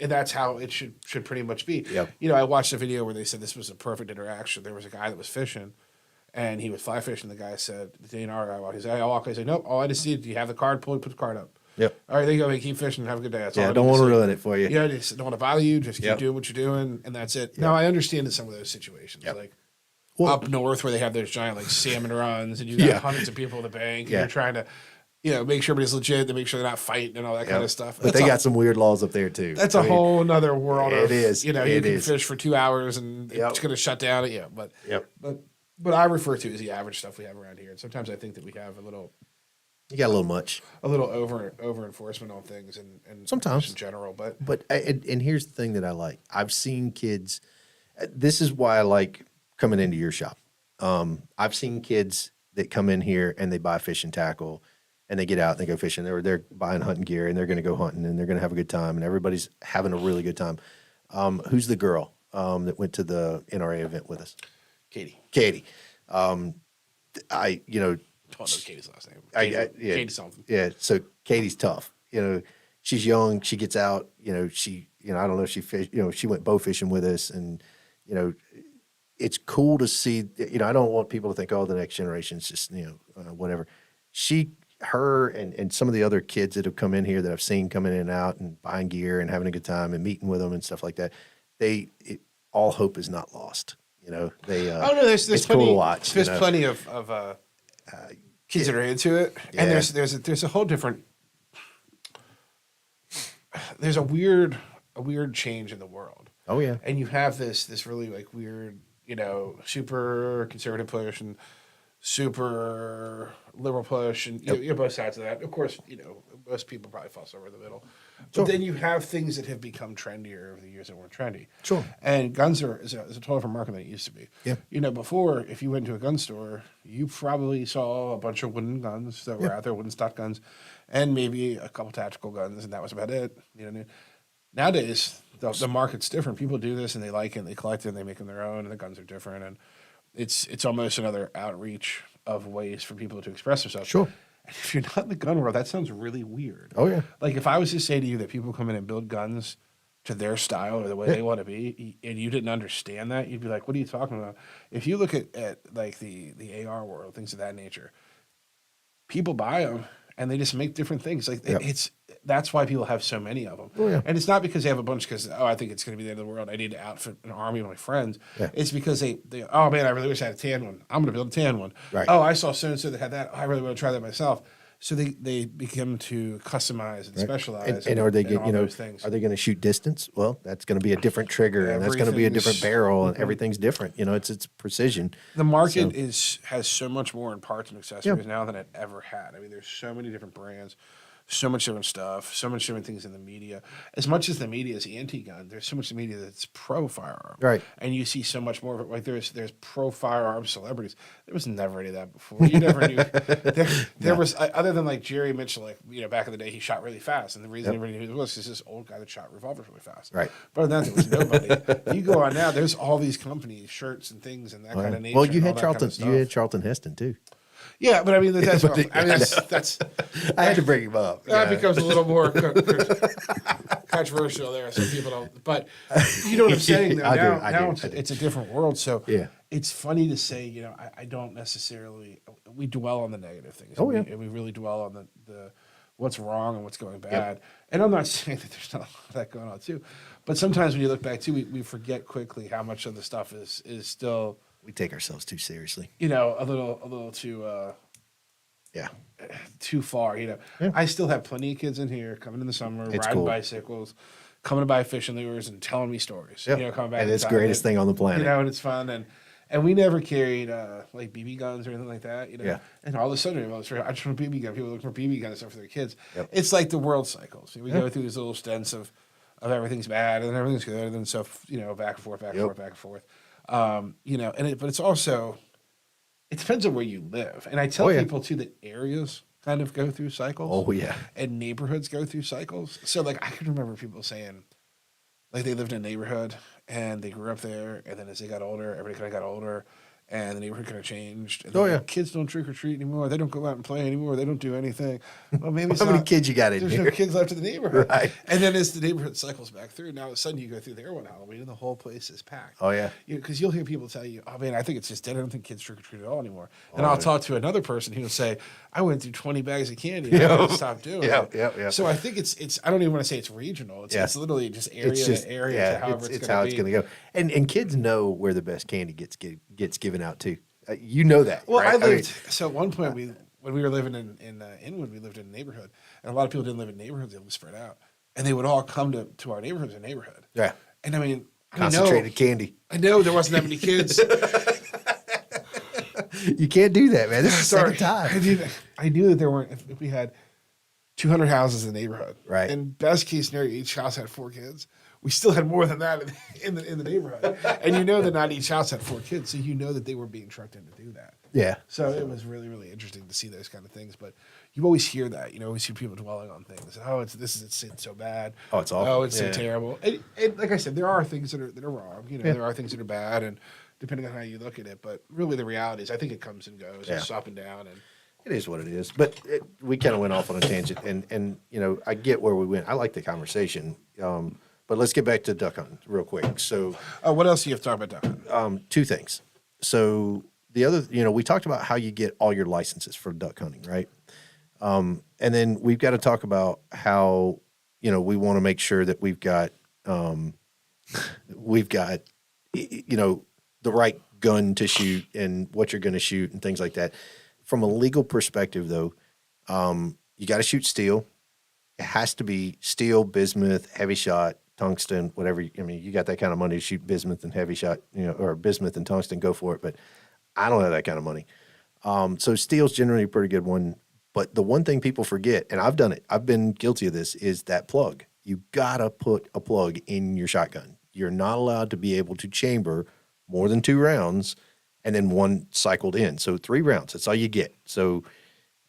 and that's how it should pretty much be. Yep. I watched a video where they said this was a perfect interaction. There was a guy that was fishing, and he was fly fishing. The guy said, the DNR guy walked. He said, "I walk." I said, "Nope. All I just need. Do you have the card? Put the card up." Yep. All right, there you go. Man. Keep fishing. Have a good day. That's all Yeah, I don't need want to say. ruin it for you. Yeah, just don't want to bother you. Just keep Yep. doing what you're doing, and that's it. Now I understand in some of those situations, Yep. like Well- up north where they have those giant like salmon runs, and you got Yeah. hundreds of people at the bank, and Yeah. you're trying to, make sure everybody's legit, to make sure they're not fighting and all that kind of stuff. But they got some weird laws up there too. That's a whole nother world. It Of, is. You It can is. fish for 2 hours and Yep. it's going to shut down. Yeah, but Yep. but I refer to as the average stuff we have around here. And sometimes I think that we have a little You got a little much. over enforcement on things and Sometimes. in general. But And here's the thing that I like. I've seen kids. This is why I like coming into your shop. I've seen kids that come in here and they buy fishing tackle, and they get out and they go fishing. They're buying hunting gear and they're going to go hunting and they're going to have a good time and everybody's having a really good time. Who's the girl that went to the NRA event with us? Katie, Katie. I don't know Katie's last name. I- Katie, yeah. Katie something. Yeah. So Katie's tough. She's young. She gets out. I don't know if she fish. She went bow fishing with us, and it's cool to see. I don't want people to think, oh, the next generation's just whatever. Her and some of the other kids that have come in here that I've seen coming in and out and buying gear and having a good time and meeting with them and stuff like that. All hope is not lost. They. Oh no, there's it's plenty, cool to watch. There's plenty of kids that are into it, and Yeah. there's a whole different. There's a weird change in the world. Oh yeah. And you have this really like weird, super conservative push and super liberal push, and you have both sides of that. Of course, most people probably fall somewhere in the middle. But Sure. then you have things that have become trendier over the years that weren't trendy. Sure. And guns is a total different market than it used to be. Yeah. Before, if you went to a gun store, you probably saw a bunch of wooden guns that were out there, wooden stock guns, and maybe a couple tactical guns, and that was about it. Nowadays, the market's different. People do this and they like it, and they collect it, and they make them their own, and the guns are different, and it's almost another outreach of ways for people to express themselves. Sure. And if you're not in the gun world, that sounds really weird. Oh yeah. Like if I was to say to you that people come in and build guns to their style or the way they want to be, and you didn't understand that, you'd be like, "What are you talking about?" If you look at like the AR world, things of that nature, people buy them and they just make different things. Like Yep. that's why people have so many of them. Oh, yeah. And it's not because they have a bunch because I think it's going to be the end of the world. I need to outfit an army of my friends. Yeah. It's because they oh man, I really wish I had a tan one. I'm going to build a tan one. Right. Oh, I saw so and so that had that. I really want to try that myself. So they begin to customize and specialize. And are they in all those things. are they going to shoot distance? Well, that's going to be a different trigger, and that's going to be a different Everything's- barrel, and everything's different. It's precision. The market has so much more in parts and accessories Yeah. now than it ever had. I mean, there's so many different brands, so much different stuff, so much different things in the media. As much as the media is anti-gun, there's so much in the media that's pro-firearm. Right. And you see so much more of it. Like there's pro-firearm celebrities. There was never any of that before. You never knew. There was, other than like Jerry Mitchell, like, back in the day, he shot really fast. And the reason everybody knew who he was is this old guy that shot revolvers really fast. Right. But other than that, there was nobody. You go on now, there's all these companies, shirts and things and that kind of nature. Well, you and all had that kind Charlton. of stuff. You had Charlton Heston too. Yeah, but I mean, that's I had to bring him up. that becomes a little more controversial there. Some people don't, but you know what I'm saying. Though. I do, Now, I now do. it's a different world. So Yeah. it's funny to say. I don't necessarily. We dwell on the negative things. Oh, and yeah. we really dwell on the what's wrong and what's going bad. And I'm not saying that there's not a lot of that going on too, but sometimes when you look back too, we forget quickly how much of the stuff is still We take ourselves too seriously. a little Yeah. too far. I still have plenty of kids in here coming in the summer, It's riding cool. bicycles, coming to buy fishing lures and telling me stories. Yeah. Coming back And it's the inside greatest it, thing on the planet. and it's fun. And we never carried like BB guns or anything like that. Yeah. And all of a sudden, I just want a BB gun. People look for BB guns and stuff for their kids. Yep. It's like the world cycles. We go through these little stints of everything's bad and then everything's good, and then stuff back and forth, back and Yep. forth, back and forth. But it's also it depends on where you live. And I tell Oh, yeah. people too that areas kind of go through cycles. Oh yeah. And neighborhoods go through cycles. So like I can remember people saying like they lived in a neighborhood and they grew up there, and then as they got older, everybody kind of got older, and the neighborhood kind of changed. And Oh, then yeah. kids don't trick or treat anymore. They don't go out and play anymore. They don't do anything. Well, maybe it's How many not- kids you got in There's here? no kids left in the neighborhood. Right. And then as the neighborhood cycles back through, now all of a sudden you go through there one Halloween and the whole place is packed. Oh yeah. Because you'll hear people tell you, "Oh man, I think it's just dead. I don't think kids trick or treat at all anymore." And I'll talk to another person who will say, "I went through 20 bags of candy and I had to stop doing Yeah, it." yeah, yeah. So I think it's. I don't even want to say it's regional. It's, Yeah. it's literally just area It's just to area yeah. to however It's it's how going it's to be. going to go. And kids know where the best candy gets given out too. You know that. Well, right? I mean, lived. So at one point, when we were living in Inwood, we lived in a neighborhood, and a lot of people didn't live in neighborhoods; they lived spread out, and they would all come to our neighborhood as a neighborhood. Yeah. And I mean, Concentrated candy. I know there wasn't that many kids. You can't do that, man. This is the Sorry, second time. I knew that there weren't. If we had 200 houses in the neighborhood, Right. And best case scenario, each house had 4 kids. We still had more than that in the neighborhood, and you know that not each house had 4 kids, so you know that they were being trucked in to do that. Yeah. So it was really, really interesting to see those kind of things. But you always hear that. You always hear people dwelling on things. Oh, it's so bad. Oh, it's awful. Oh, it's Yeah. so terrible. And like I said, there are things that are wrong. There are things that are bad, and depending on how you look at it. But really, the reality is, I think it comes and goes. Yeah. It's up and down. And It is what it is. But we kind of went off on a tangent, and you know, I get where we went. I like the conversation. But let's get back to duck hunting real quick. So, What else do you have to talk about duck hunting? two things. So the other, you know, we talked about how you get all your licenses for duck hunting, right? And then we've got to talk about how, you know, we want to make sure that we've got, you know, the right gun to shoot and what you're going to shoot and things like that. From a legal perspective, though, you got to shoot steel. It has to be steel, bismuth, heavy shot, tungsten, whatever. I mean, you got that kind of money to shoot bismuth and heavy shot, you know, or bismuth and tungsten, go for it. But I don't have that kind of money. So steel's generally a pretty good one. But the one thing people forget, and I've done it, I've been guilty of this, is that plug. You got to put a plug in your shotgun. You're not allowed to be able to chamber more than 2 rounds and then one cycled in. So 3 rounds, that's all you get. So,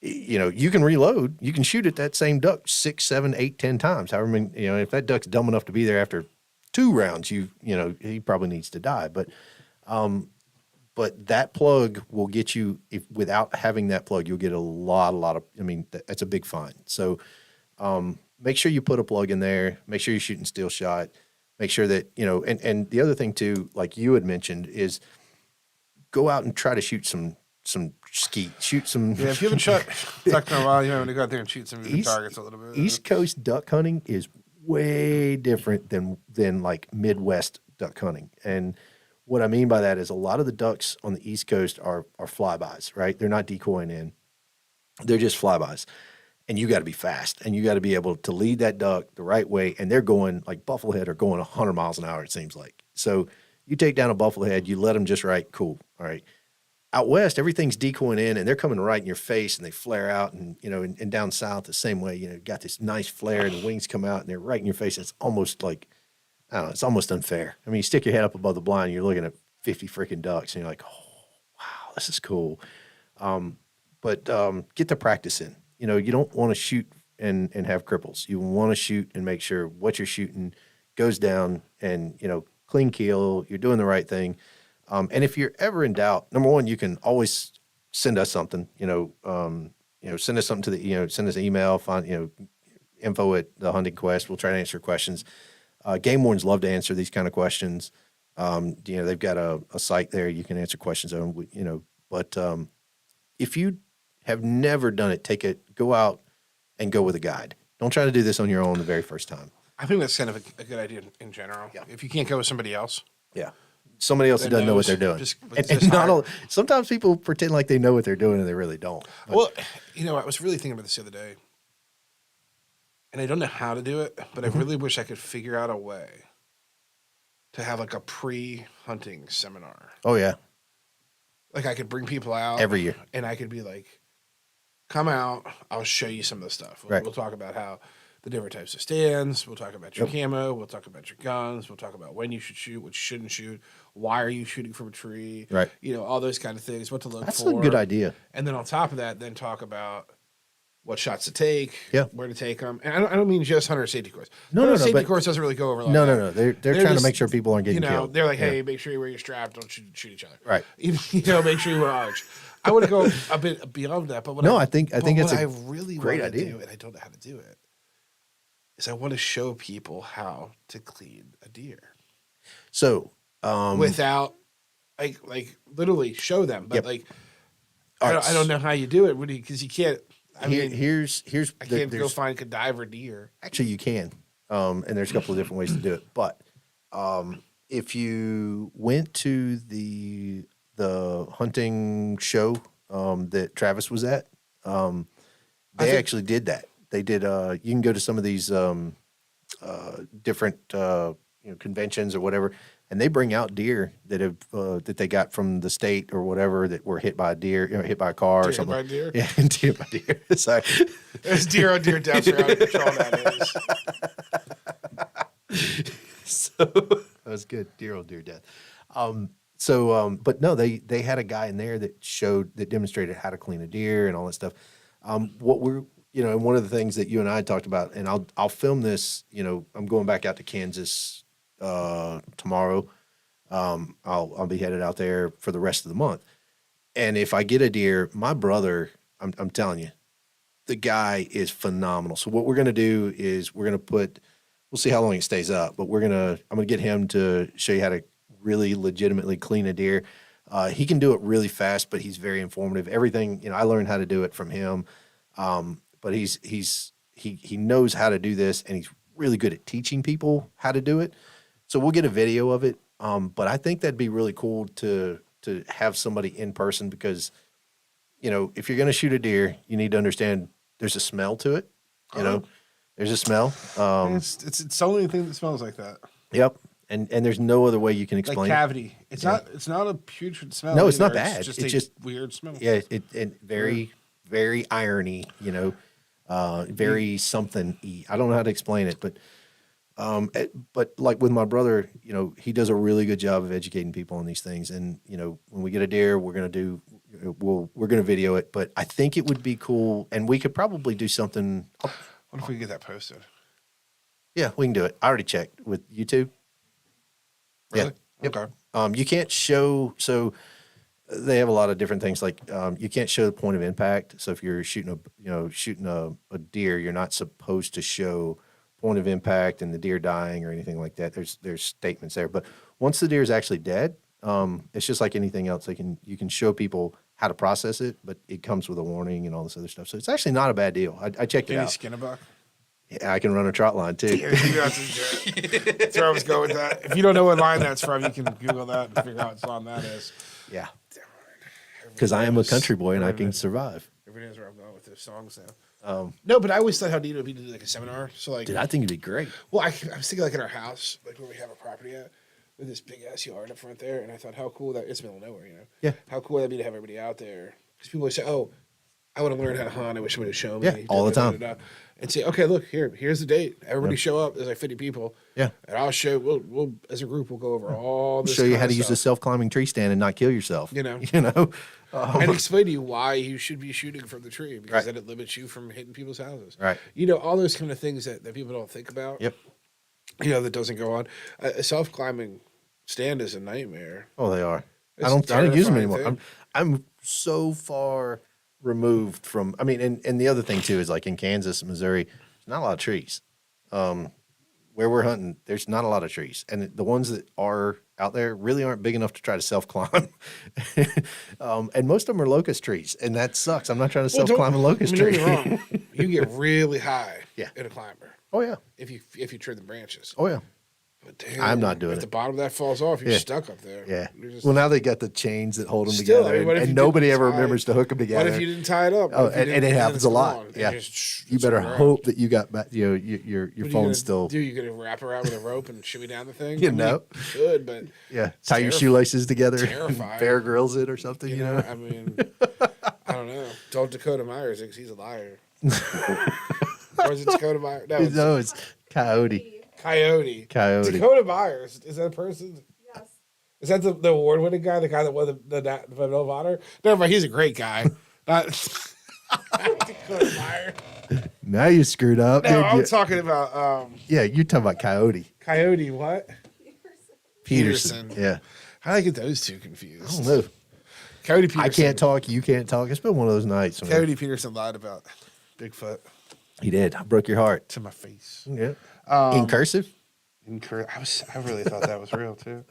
you know, you can reload, you can shoot at that same duck 6, 7, 8, 10 times. However many, you know, if that duck's dumb enough to be there after 2 rounds, you know, he probably needs to die. But that plug will get you, if without having that plug, you'll get a lot of, I mean, that's a big fine. So make sure you put a plug in there, make sure you're shooting steel shot, make sure that, you know, and the other thing too, like you had mentioned, is go out and try to shoot some skeet, shoot some. Yeah, if you haven't shot duck in a while, you might want to go out there and shoot some of your targets a little bit. East Coast duck hunting is way different than like Midwest duck hunting. And what I mean by that is a lot of the ducks on the East Coast are flybys, right? They're not decoying in. They're just flybys. And you got to be fast, and you got to be able to lead that duck the right way. And they're going, like bufflehead are going 100 miles an hour, it seems like. So you take down a bufflehead, you let them just right, cool, all right. Out west, everything's decoying in, and they're coming right in your face, and they flare out. And you know, and down south the same way. You know, got this nice flare, and the wings come out, and they're right in your face. It's almost like, I don't know, it's almost unfair. I mean, you stick your head up above the blind, and you're looking at 50 freaking ducks, and you're like, oh, wow, this is cool. But get the practice in. You know, you don't want to shoot and have cripples. You want to shoot and make sure what you're shooting goes down, and you know, clean kill. You're doing the right thing. And if you're ever in doubt, number one, you can always send us something. You know, send us something to the, you know, send us an email. Find, you know, info at the Hunting Quest. We'll try to answer questions. Game wardens love to answer these kind of questions. You know, they've got a site there you can answer questions on. You know, but if you have never done it, go out and go with a guide. Don't try to do this on your own the very first time. I think that's kind of a good idea in general. Yeah. If you can't go with somebody else. Yeah. Somebody else that doesn't know what they're doing. Sometimes people pretend like they know what they're doing and they really don't. But, well, you know, I was really thinking about this the other day, and I don't know how to do it, but I really wish I could figure out a way to have like a pre-hunting seminar. oh yeah, Like I could bring people out every year. and I could be like, come out, I'll show you some of the stuff. Right. We'll talk about how the different types of stands. We'll talk about your Yep. camo. We'll talk about your guns. We'll talk about when you should shoot, what you shouldn't shoot. Why are you shooting from a tree? Right. You know, all those kind of things, what to look That's for. a good idea. And then on top of that, then talk about what shots to take, Yeah. where to take them. And I don't mean just hunter safety course. No, Hunter no, safety but- course doesn't really go over like No, that. no. They're trying to just, make sure people aren't getting you know, killed. they're like, Yeah. hey, make sure you wear your strap, don't shoot each other. Right. You know, make sure you wear arch. I want to go a bit beyond that, but what No, I think it's what a I really great want to idea. do, and I don't know how to do it, is I want to show people how to clean a deer So, without like literally show them, but Yep. like all I right, don't know how you do it because you can't. I mean, here's I can't go there's- find cadaver deer. Actually, you can, and there's a couple of different ways to do it. But if you went to the hunting show that Travis was at, they actually did that. They did. You can go to some of these different conventions or whatever, and they bring out deer that have that they got from the state or whatever that were hit by a deer, hit by a car or Deer something. by deer? Yeah, deer by deer. Sorry. There's deer on deer deaths around control. That is. So that was good. Deer deer death. But no, they had a guy in there that demonstrated how to clean a deer and all that stuff. What we're, and one of the things that you and I talked about, and I'll film this, I'm going back out to Kansas, tomorrow. I'll be headed out there for the rest of the month. And if I get a deer, my brother I'm telling you, the guy is phenomenal. So what we're going to do is we'll see how long it stays up, but I'm going to get him to show you how to really legitimately clean a deer. He can do it really fast, but he's very informative. Everything, I learned how to do it from him. But he knows how to do this, and he's really good at teaching people how to do it. So we'll get a video of it. But I think that'd be really cool to have somebody in person because, if you're going to shoot a deer, you need to understand there's a smell to it. There's a smell. It's the only thing that smells like that. Yep. And there's no other way you can Like explain it. cavity. It's not a putrid smell. No, it's not either. bad. It's It's just just- weird smell. Yeah, it very, very irony, very something. I don't know how to explain it, but like with my brother, he does a really good job of educating people on these things. And when we get a deer, we're gonna video it. But I think it would be cool, and we could probably do something. What if we get that posted? Yeah, we can do it. I already checked with YouTube. Really? Yeah. Yep. Okay. You can't show, so they have a lot of different things. Like you can't show the point of impact. So if you're shooting a deer, you're not supposed to show point of impact and the deer dying or anything like that. There's statements there. But once the deer is actually dead, it's just like anything else. You can show people how to process it, but it comes with a warning and all this other stuff. So it's actually not a bad deal. I checked it Can you out. skin a buck? Yeah, I can run a trot line too. That's where I was going with that. If you don't know what line that's from, you can Google that and figure out what song that is. Yeah. Because I am a country boy and I can survive. Everybody knows where I'm going with those songs now. No, but I always thought how neat it would be to do like a seminar. So like, Dude, I think it'd be great. well, I was thinking like in our house, like where we have a property at, with this big ass yard up front there, and I thought how cool that it's middle of nowhere, Yeah. How cool that'd be to have everybody out there because people would say, "Oh, I want to learn how to hunt. I wish somebody would show me." Yeah, all the time. And say, "Okay, look here's the date. Everybody show up. There's like 50 people. Yeah. and I'll show. We'll as a group we'll go over all this. Show you kind how of to use a stuff. self-climbing tree stand and not kill yourself. You know. And explain to you why you should be shooting from the tree because Right. then it limits you from hitting people's houses. Right. All those kind of things that people don't think about. Yep. That doesn't go on. A self climbing stand is a nightmare. Oh, they are. It's I don't use them terrifying anymore. thing. I'm so far removed from. I mean, and the other thing too is like in Kansas, Missouri, there's not a lot of trees. Where we're hunting, there's not a lot of trees, and the ones that are out there really aren't big enough to try to self climb. And most of them are locust trees, and that sucks. I'm not trying to self climb a locust Don't tree. get me wrong. You get really high Yeah. in a climber Oh yeah. if you trim the branches. Oh yeah. But damn, I'm not doing if it. the bottom of that falls off, you're Yeah. stuck up there. Yeah. You're just- Well, now they got the chains that hold them Still, together, I mean, what if and you nobody didn't ever tie- remembers to hook them together. what if you didn't tie it up? Oh, What if you and didn't- it happens it's a lot. gone. Yeah. It's You better around. hope that you got back. Your What are you phone's gonna still. Do you gonna wrap around with a rope and shimmy down the thing? You know. you could, but Yeah, it's tie your terrif- shoelaces together. terrifying. Bear Grylls it or something. You know. I mean, I don't know. Don't Dakota Myers because he's a liar. Or is it Dakota Myers? No, it's No, it's Coyote. Coyote. Coyote. Dakota Myers is that a person? Yes. Is that the award-winning guy? The guy that won the Medal of Honor? Never mind. He's a great guy. Not Dakota Myers. Now you screwed up. No, didn't I'm you? talking about Yeah, you're talking about Coyote Coyote. What? Peterson. Peterson. Yeah, How did I get those two I confused? don't know. Coyote Peterson. I can't talk. You can't talk. It's been one of those nights. Man. Coyote Peterson lied about Bigfoot He did. I broke your heart. to my face. Yeah. In cursive. I really thought that was real too.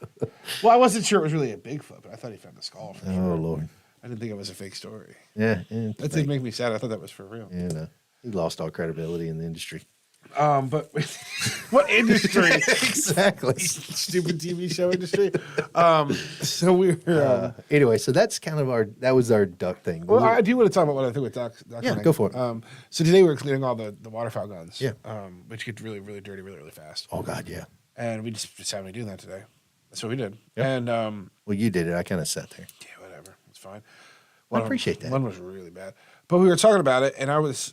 Well, I wasn't sure it was really a Bigfoot, but I thought he found the skull for Oh sure. Lord. I didn't think it was a fake story. Yeah. That did make me sad. I thought that was for real. Yeah. No. He lost all credibility in the industry. But what industry? Exactly. Stupid TV show industry. So we were. Anyway, so that's kind of that was our duck thing. Well, I do want to talk about what I think with Doc. Yeah, Henning. go for it. So today we were cleaning all the waterfowl guns. Yeah. Which get really, really dirty really, really fast. Oh God, yeah. And we just decided to do that today. That's what we did. Yep. And Well, you did it. I kind of sat there. yeah, whatever. It's fine. I appreciate that. One was really bad. But we were talking about it, and I was,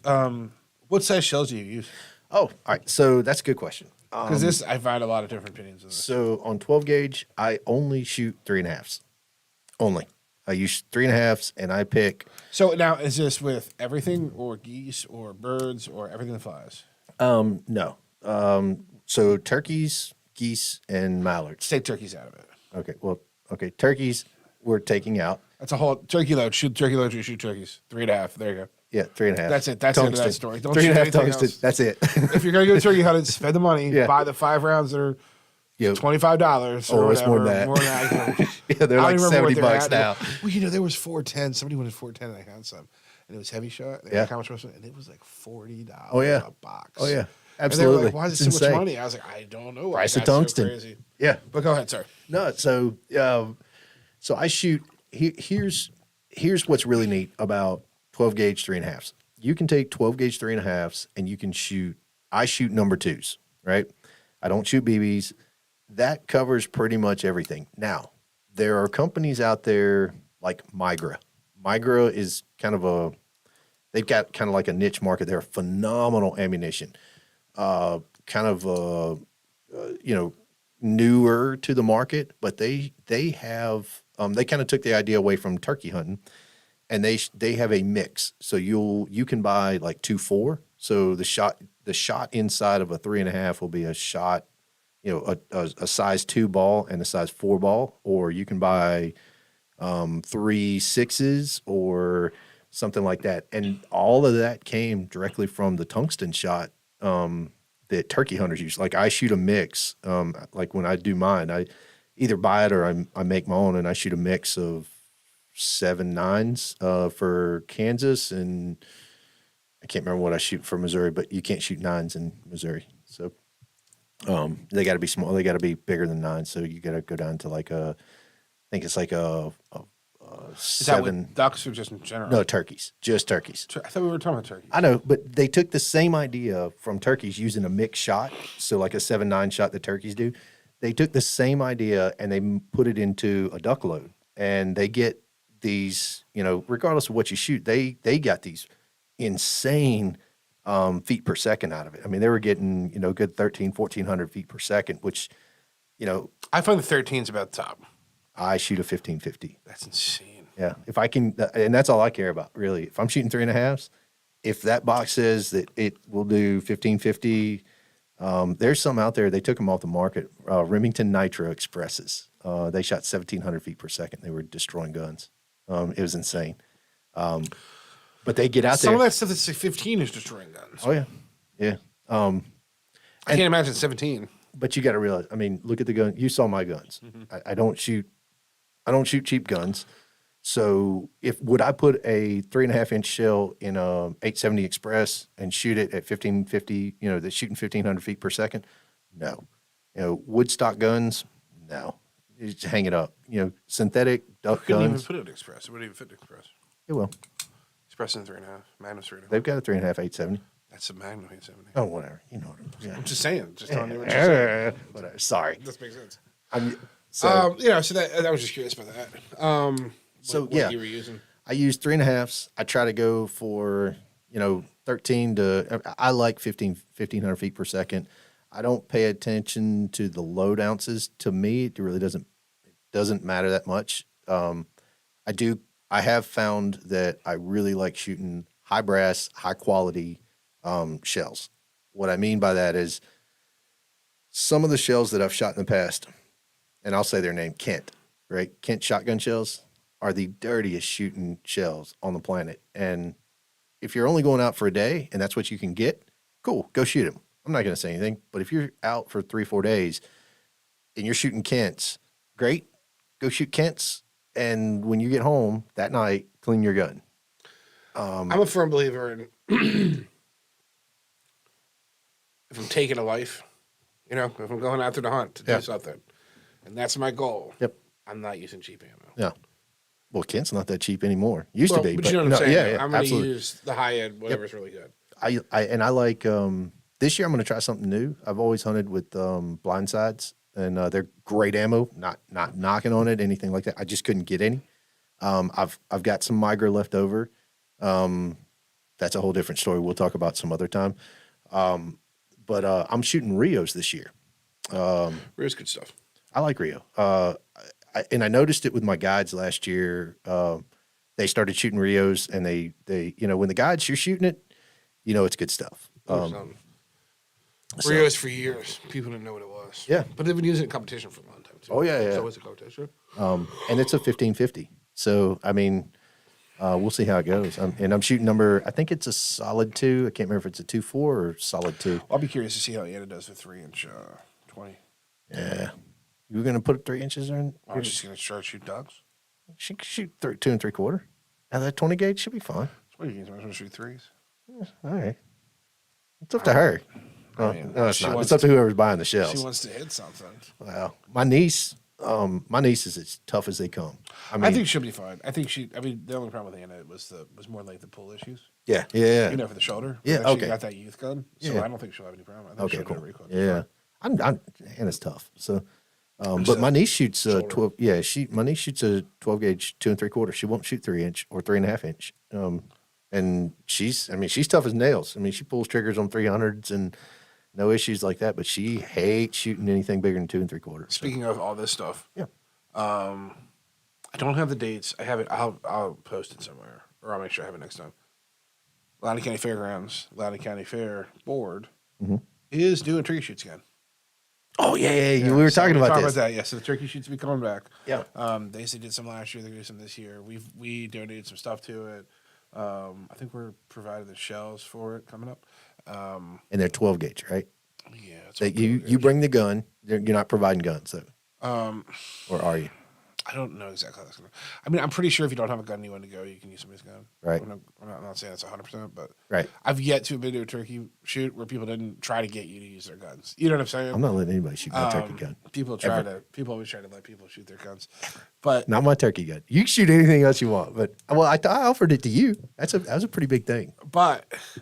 what size shells do you use? Oh, all right. So that's a good question. Because this, I find a lot of different opinions of this. So on 12 gauge, I only shoot 3.5s. Only. I use 3.5s, and I pick. So now, is this with everything, or geese, or birds, or everything that flies? No. So turkeys, geese, and mallards. Take turkeys out of it. Okay. Well, okay. Turkeys we're taking out. That's a whole turkey load. Shoot turkey load. You shoot turkeys. 3.5. There you go. Yeah, 3.5. That's it. That's the end of that Tungsten. story. Don't 3.5 shoot anything tungsten. else. That's it. If you're gonna go turkey hunting, spend the money. Yeah. Buy the 5 rounds that are Yeah. $25 or Oh, whatever. it's more than that. More than that. Yeah, they're I like don't even remember what $70 they're now. at. Well, you know, there was 410. Somebody wanted 410 and I found some. And it was heavy shot. Yeah. How much was it? And it was like $40 Oh, yeah. a box. Oh yeah, And they were absolutely. like, why is it It's so much insane. money? I was like, I don't know. Price of That's so tungsten. crazy. Yeah. But go ahead, sir. No, so I shoot. Here's what's really neat about 12 gauge 3.5s. You can take 12 gauge 3.5s and you can shoot. I shoot number 2s, right? I don't shoot BBs. That covers pretty much everything. Now, there are companies out there like Migra. Migra is they've got kind of like a niche market. They're phenomenal ammunition. Newer to the market, but they have they kind of took the idea away from turkey hunting, and they have a mix. So you can buy like 2.4. So the shot inside of a 3.5 will be a shot, a size 2 ball and a size 4 ball, or you can buy 3 6s or something like that. And all of that came directly from the tungsten shot that turkey hunters use. Like I shoot a mix. Like when I do mine, I either buy it or I make my own, and I shoot a mix of 7 9s for Kansas, and I can't remember what I shoot for Missouri, but you can't shoot 9s in Missouri. So they got to be small. They got to be bigger than 9. So you got to go down to like I think it's like a Is that 7. with ducks or just in general? No, turkeys, just turkeys. I thought we were talking about turkey. I know, but they took the same idea from turkeys using a mixed shot. So like a 7 9 shot that turkeys do. They took the same idea and they put it into a duck load, and they get these, regardless of what you shoot, they got these insane feet per second out of it. I mean, they were getting, good 1,400 feet per second, which, I find the 13's about the top. I shoot a 1550. That's insane. Yeah. If I can, and that's all I care about, really. If I'm shooting 3.5s, if that box says that it will do 1550, there's some out there, they took them off the market. Remington Nitro Expresses. They shot 1,700 feet per second. They were destroying guns. It was insane. But they get out there. Some of that stuff that's like 15 is destroying guns. Oh, yeah. Yeah. I can't imagine 17. But you got to realize, I mean, look at the gun. You saw my guns. Mm-hmm. I don't shoot cheap guns. So would I put a 3.5-inch shell in a 870 Express and shoot it at 1550, that's shooting 1,500 feet per second? No. Woodstock guns? No. You just hang it up. Synthetic duck Couldn't even guns. put it in Express. It wouldn't even fit in Express. It will. Express in 3.5. Magnum's 3.5. They've got a 3.5 870. That's a Magnum 870. Oh, whatever. You know what I'm I'm just saying. Just telling you what you're saying. Whatever. Sorry. This makes sense. So So that I was just curious about that. What yeah. you were using. I use 3.5s. I try to go for, 13 to, I like 1,500 feet per second. I don't pay attention to the load ounces. To me, it really doesn't matter that much. I have found that I really like shooting high brass, high quality shells. What I mean by that is some of the shells that I've shot in the past, and I'll say their name, Kent, right? Kent shotgun shells are the dirtiest shooting shells on the planet. And if you're only going out for a day and that's what you can get, cool, go shoot them. I'm not going to say anything, but if you're out for 3-4 days and you're shooting Kents, great, go shoot Kents. And when you get home that night, clean your gun. I'm a firm believer in if I'm taking a life, if I'm going out there to hunt to do something, and that's my goal. Yep. I'm not using cheap ammo. Yeah. Well, Kent's not that cheap anymore. Used to be, but you know what I'm saying. Yeah, I'm going to absolutely. use the high end, whatever's really good. I like this year I'm going to try something new. I've always hunted with blindsides, and they're great ammo. Not knocking on it, anything like that. I just couldn't get any. I've got some Migra left over. That's a whole different story. We'll talk about some other time. But I'm shooting Rios this year. Rio's good stuff. I like Rio. I noticed it with my guides last year. They started shooting Rios, and they when the guides, you're shooting it, it's good stuff. Rio's for years. People didn't know what it was. Yeah. But they've been using it in competition for a long time, too. Oh, yeah. So it's a competition. And it's a 1550. So I mean, we'll see how it goes. And I'm shooting I think it's a solid 2. I can't remember if it's a 2.4 or solid 2. I'll be curious to see how Anna does with 3-inch 20. Yeah. You were gonna put 3 inches in? I'm just gonna start shoot ducks. She can shoot 2 3/4. Now that 20 gauge should be fine. 20 games, I'm gonna shoot 3s. All right. It's up to her. I mean, No, it's she not. wants It's up to whoever's buying the shells. She wants to hit something. Well, my niece is as tough as they come. I think she'll be fine. I mean, the only problem with Anna was more like the pull issues. yeah, yeah. You know, for the shoulder. Yeah, She okay. got that youth gun, so Yeah. I don't think she'll have any problem. I think Okay, she'll cool. get a recoil. Yeah, I'm Hannah's tough. So, but my niece shoots 12. Yeah, my niece shoots a 12 gauge 2 3/4. She won't shoot 3-inch or 3.5 inch. And she's tough as nails. I mean, she pulls triggers on 300s and no issues like that. But she hates shooting anything bigger than 2 3/4. So, Speaking of all this stuff, yeah. I don't have the dates. I have it. I'll post it somewhere, or I'll make sure I have it next time. Loudoun County Fairgrounds, Loudoun County Fair Board is doing turkey shoots again. Oh yeah. We were talking about this. that. Yeah, so the turkey shoots will be coming back. Yeah. They did some last year. They're doing some this year. We donated some stuff to it. I think we're providing the shells for it coming up. And they're 12 gauge, right? Yeah, it's That you bring the gun. You're not providing guns though. Or are you? I don't know exactly how that's going to. I mean, I'm pretty sure if you don't have a gun you want to go, you can use somebody's gun. Right. I'm not saying that's 100%, but Right. I've yet to have been to a turkey shoot where people didn't try to get you to use their guns. You know what I'm saying? I'm not letting anybody shoot my turkey gun. People always try to let people shoot their guns, but Not my turkey gun. You can shoot anything else you want, but I offered it to you. That was a pretty big thing.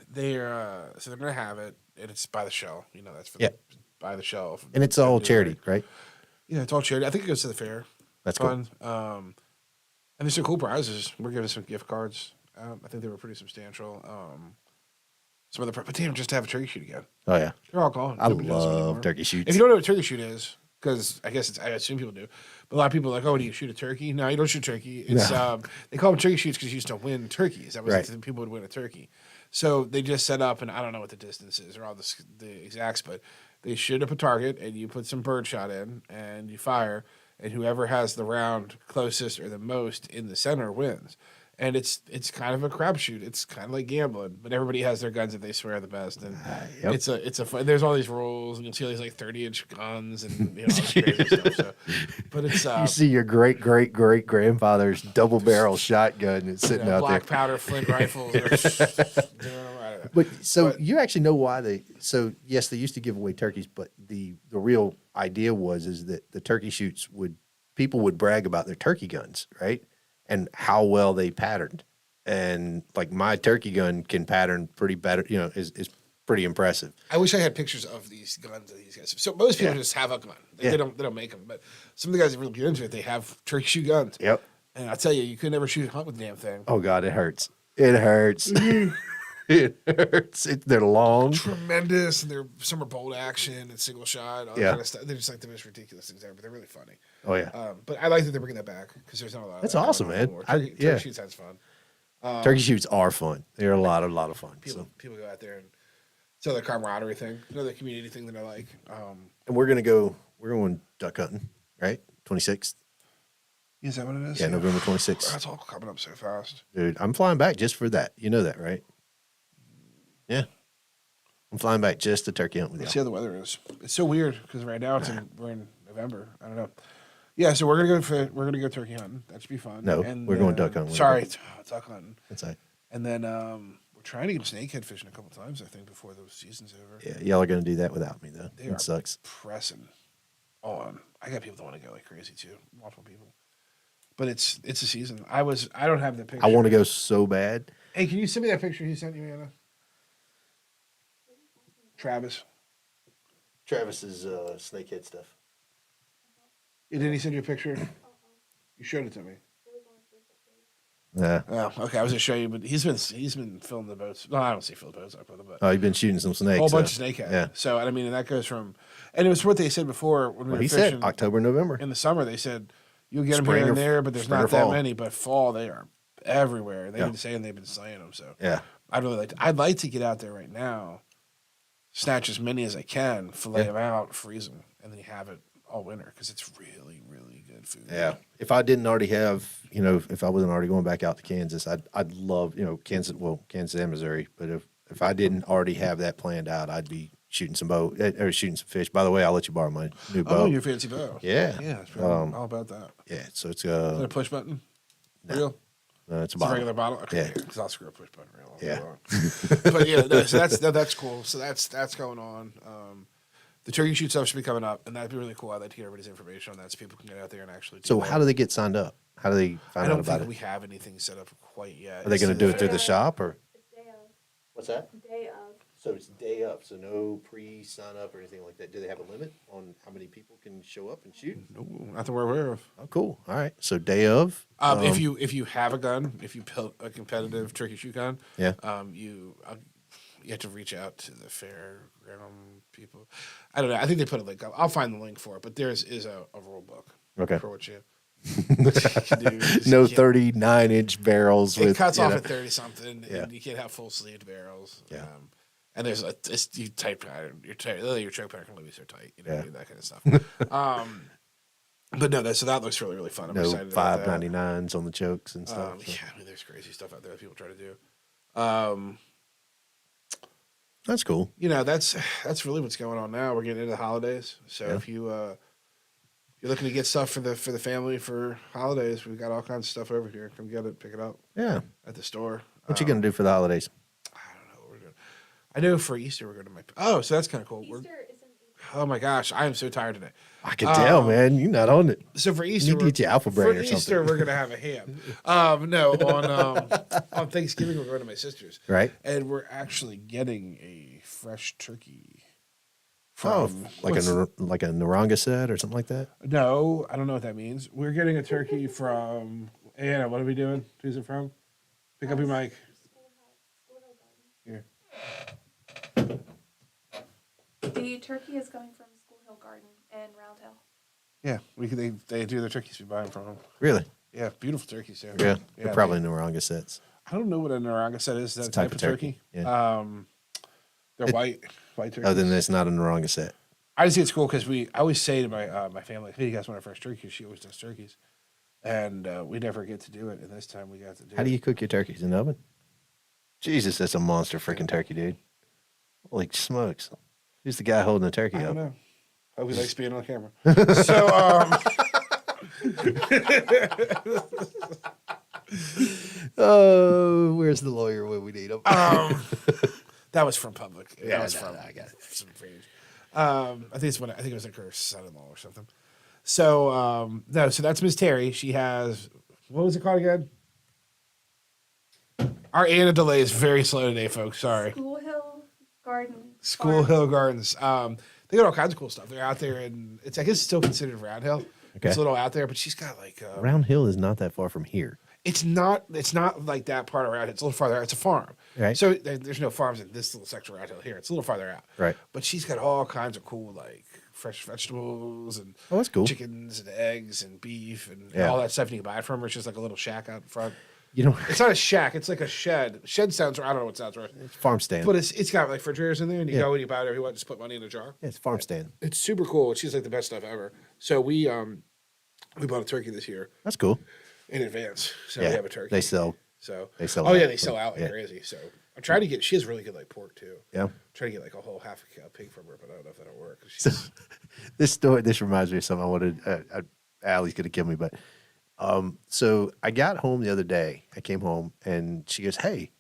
they're so they're going to have it, and it's by the shell. You know, that's for Yeah. by the shell, And it's all charity, right? Yeah, it's all charity. I think it goes to the fair. That's fun. And there's some cool prizes. We're giving some gift cards. I think they were pretty substantial. Some other, but damn, just to have a turkey shoot again. Oh yeah, They're all gone. I Nobody does them anymore. love turkey shoots. If you don't know what a turkey shoot is, because I assume people do, but a lot of people are like, oh, do you shoot a turkey? No, you don't shoot turkey. It's they call them turkey shoots because you used to win turkeys. That was Right. the people would win a turkey. So they just set up, and I don't know what the distance is or all the exacts, but they shoot up a target, and you put some bird shot in, and you fire, and whoever has the round closest or the most in the center wins. And it's kind of a crapshoot. It's kind of like gambling, but everybody has their guns that they swear are the best. And Yep. it's a fun. There's all these rules, and you'll see all these like 30-inch guns and all this crazy stuff. So, but it's you see your great grandfather's double barrel shotgun that's sitting out black there. powder flint rifles. Doing all right. But you actually know why they? So yes, they used to give away turkeys, but the real idea is that the turkey shoots people would brag about their turkey guns, right? And how well they patterned. And like my turkey gun can pattern pretty better, is pretty impressive. I wish I had pictures of these guns that these guys have. So most people just have a gun. They don't make them. But some of the guys that really get into it, they have turkey shoot guns. Yep. And I tell you, you could never shoot a hunt with the damn thing. Oh God, it hurts. It hurts. It hurts. They're long. Tremendous, and some are bolt action and single shot. All that Yeah. kind of stuff. They're just like the most ridiculous things ever, but they're really funny. Oh yeah. But I like that they're bringing that back because there's not a lot. That's of that awesome, going on man. anymore. I- Turkey yeah. shoot sounds fun. Turkey shoots are fun. They're a lot of fun. People go out there and it's another camaraderie thing, another community thing that I like. And we're going duck hunting, right? 26th. Is that what it is? Yeah, November 26th. That's all coming up so fast. Dude, I'm flying back just for that. You know that, right? Yeah. I'm flying back just to turkey hunt with Let's you. see how the weather is. It's so weird because right now we're in November. I don't know. Yeah, so we're gonna go turkey hunting. That should be fun. No, And we're going duck hunting. Sorry, duck hunting. That's right. And then we're trying to get snakehead fishing a couple times. I think before the season's over. Yeah, y'all are going to do that without me, though. They are It sucks. pressing on. I got people that want to go like crazy too. Multiple people. But it's a season. I don't have the picture. I want to go so bad. Hey, can you send me that picture he sent you, Anna? Travis. Travis's snakehead stuff. Didn't he send you a picture? You showed it to me. Yeah. Oh, okay. I was gonna show you, but he's been filming the boats. No, I don't see fill the boats up with him, but Oh, you've been shooting some snakes. a whole bunch so- of snakehead. Yeah. So and I mean, and that goes from, and it was what they said before when we Well, were he fishing said October, November. in the summer. They said you'll get them Spring here or and there, but there's spring or not that fall. many. But fall, they are everywhere. They've Yeah. been saying they've been slaying them. So Yeah. I'd like to get out there right now, snatch as many as I can, fillet them out, freeze them, and then you have it all winter because it's really, really good. good food. Yeah. If I didn't already have, if I wasn't already going back out to Kansas, I'd love, Kansas and Missouri. But if I didn't already have that planned out, I'd be shooting some shooting some fish. By the way, I'll let you borrow my new bow. Oh, your fancy bow. Yeah. Yeah, it's all about that. Yeah. So it's Is that a push button? Real? it's a It's a bottle. regular bottle? Okay, Yeah. because I'll screw a push button real. Yeah. But yeah, no, so that's cool. So that's going on. The turkey shoot stuff should be coming up, and that'd be really cool. I'd like to get everybody's information on that so people can get out there and actually do So that. how do they get signed up? How do they I find out don't about think it? we have anything set up quite yet. Are they going to do it through the shop or? It's day of. What's that? Day of. So it's day up, so no pre-sign up or anything like that. Do they have a limit on how many people can show up and shoot? No, not that we're aware of. Oh, cool. All right. So day of. If you have a gun, if you built a competitive turkey shoot gun, Yeah. you have to reach out to the fairground people. I don't know. I think they put a link up. I'll find the link for it, but there is a rule book. Okay. For what you can do. No You can't- 39-inch barrels It with. cuts you off know- at 30 something, Yeah. and you can't have full sleeved barrels. Yeah. And there's you tight pattern. Your choke pattern can only be so tight. You know, Yeah. do that kind of stuff. But no, so that looks really really fun. I'm No excited about that. $5.99s on the chokes and stuff. so. Yeah, I mean, there's crazy stuff out there that people try to do. That's cool. That's really what's going on now. We're getting into the holidays, so Yeah. if you're looking to get stuff for the family for holidays, we've got all kinds of stuff over here. Come get it, pick it up Yeah. at the store. What you gonna do for the holidays? I don't know what we're doing. I know for Easter we're going to so that's kind of cool. Easter is in April. Oh my gosh, I am so tired today. I can tell, man. You're not on it. So for Easter, You need to get your alpha brain for or something. Easter we're gonna have a ham. No, on Thanksgiving we're going to my sister's, Right? and we're actually getting a fresh turkey. Oh, From like what's- a Naranga set or something like that. No, I don't know what that means. We're getting a turkey from Anna. What are we doing? Who's it from? Pick up your mic. Here. The turkey is coming from School Hill Garden in Round Hill. Yeah, they do the turkeys we buy them from. Really? Yeah, beautiful turkeys too. Yeah. They're probably they- Naranga sets. I don't know what a Naranga set is. Is that It's a type of turkey? Yeah. They're white turkeys. Other than it's not a Naranga set. I just think it's cool because I always say to my family, "Hey, you guys want our first turkey?" She always does turkeys, and we never get to do it. And this time we got to do it. How do you cook your turkeys in the oven? Jesus, that's a monster freaking turkey, dude. Holy smokes. Who's the guy holding the turkey I don't up? know. Hope he likes being on camera. So, Oh, where's the lawyer when we need him? that was from public. Yeah, that was no, from no, I got it. some page. I think it was like her son-in-law or something. So no, so that's Miss Terry. She has what was it called again? Our Anna delay is very slow today, folks. Sorry. School Hill Garden. School Farm. Hill Gardens. They got all kinds of cool stuff. They're out there, and I guess it's still considered Round Hill. Okay. It's a little out there, but she's got like Round Hill is not that far from here. it's not like that part around. It's a little farther out. It's a farm, Right. So there's no farms in this little section around here. It's a little farther out, Right. But she's got all kinds of cool like fresh vegetables and Oh, that's cool. chickens and eggs and beef and Yeah. all that stuff. And you can buy it from her. It's just like a little shack out front. You know, It's not a shack. It's like a shed. Shed sounds. I don't know what sounds right. it's farm stand. But it's got like refrigerators in there, and you Yeah. go and you buy whatever you want. Just put money in a jar. Yeah, it's farm stand. It's super cool. She's like the best stuff ever. So we bought a turkey this year That's cool. in advance. So Yeah, we have a turkey. they sell. So they sell Oh out. yeah, they sell out like Yeah. crazy. So I'm trying to get. She has really good like pork too. Yeah. I'm trying to get like a whole half a pig from her, but I don't know if that'll work. She's, This reminds me of something I wanted. Allie's gonna kill me, but so I got home the other day. I came home and she goes, "Hey,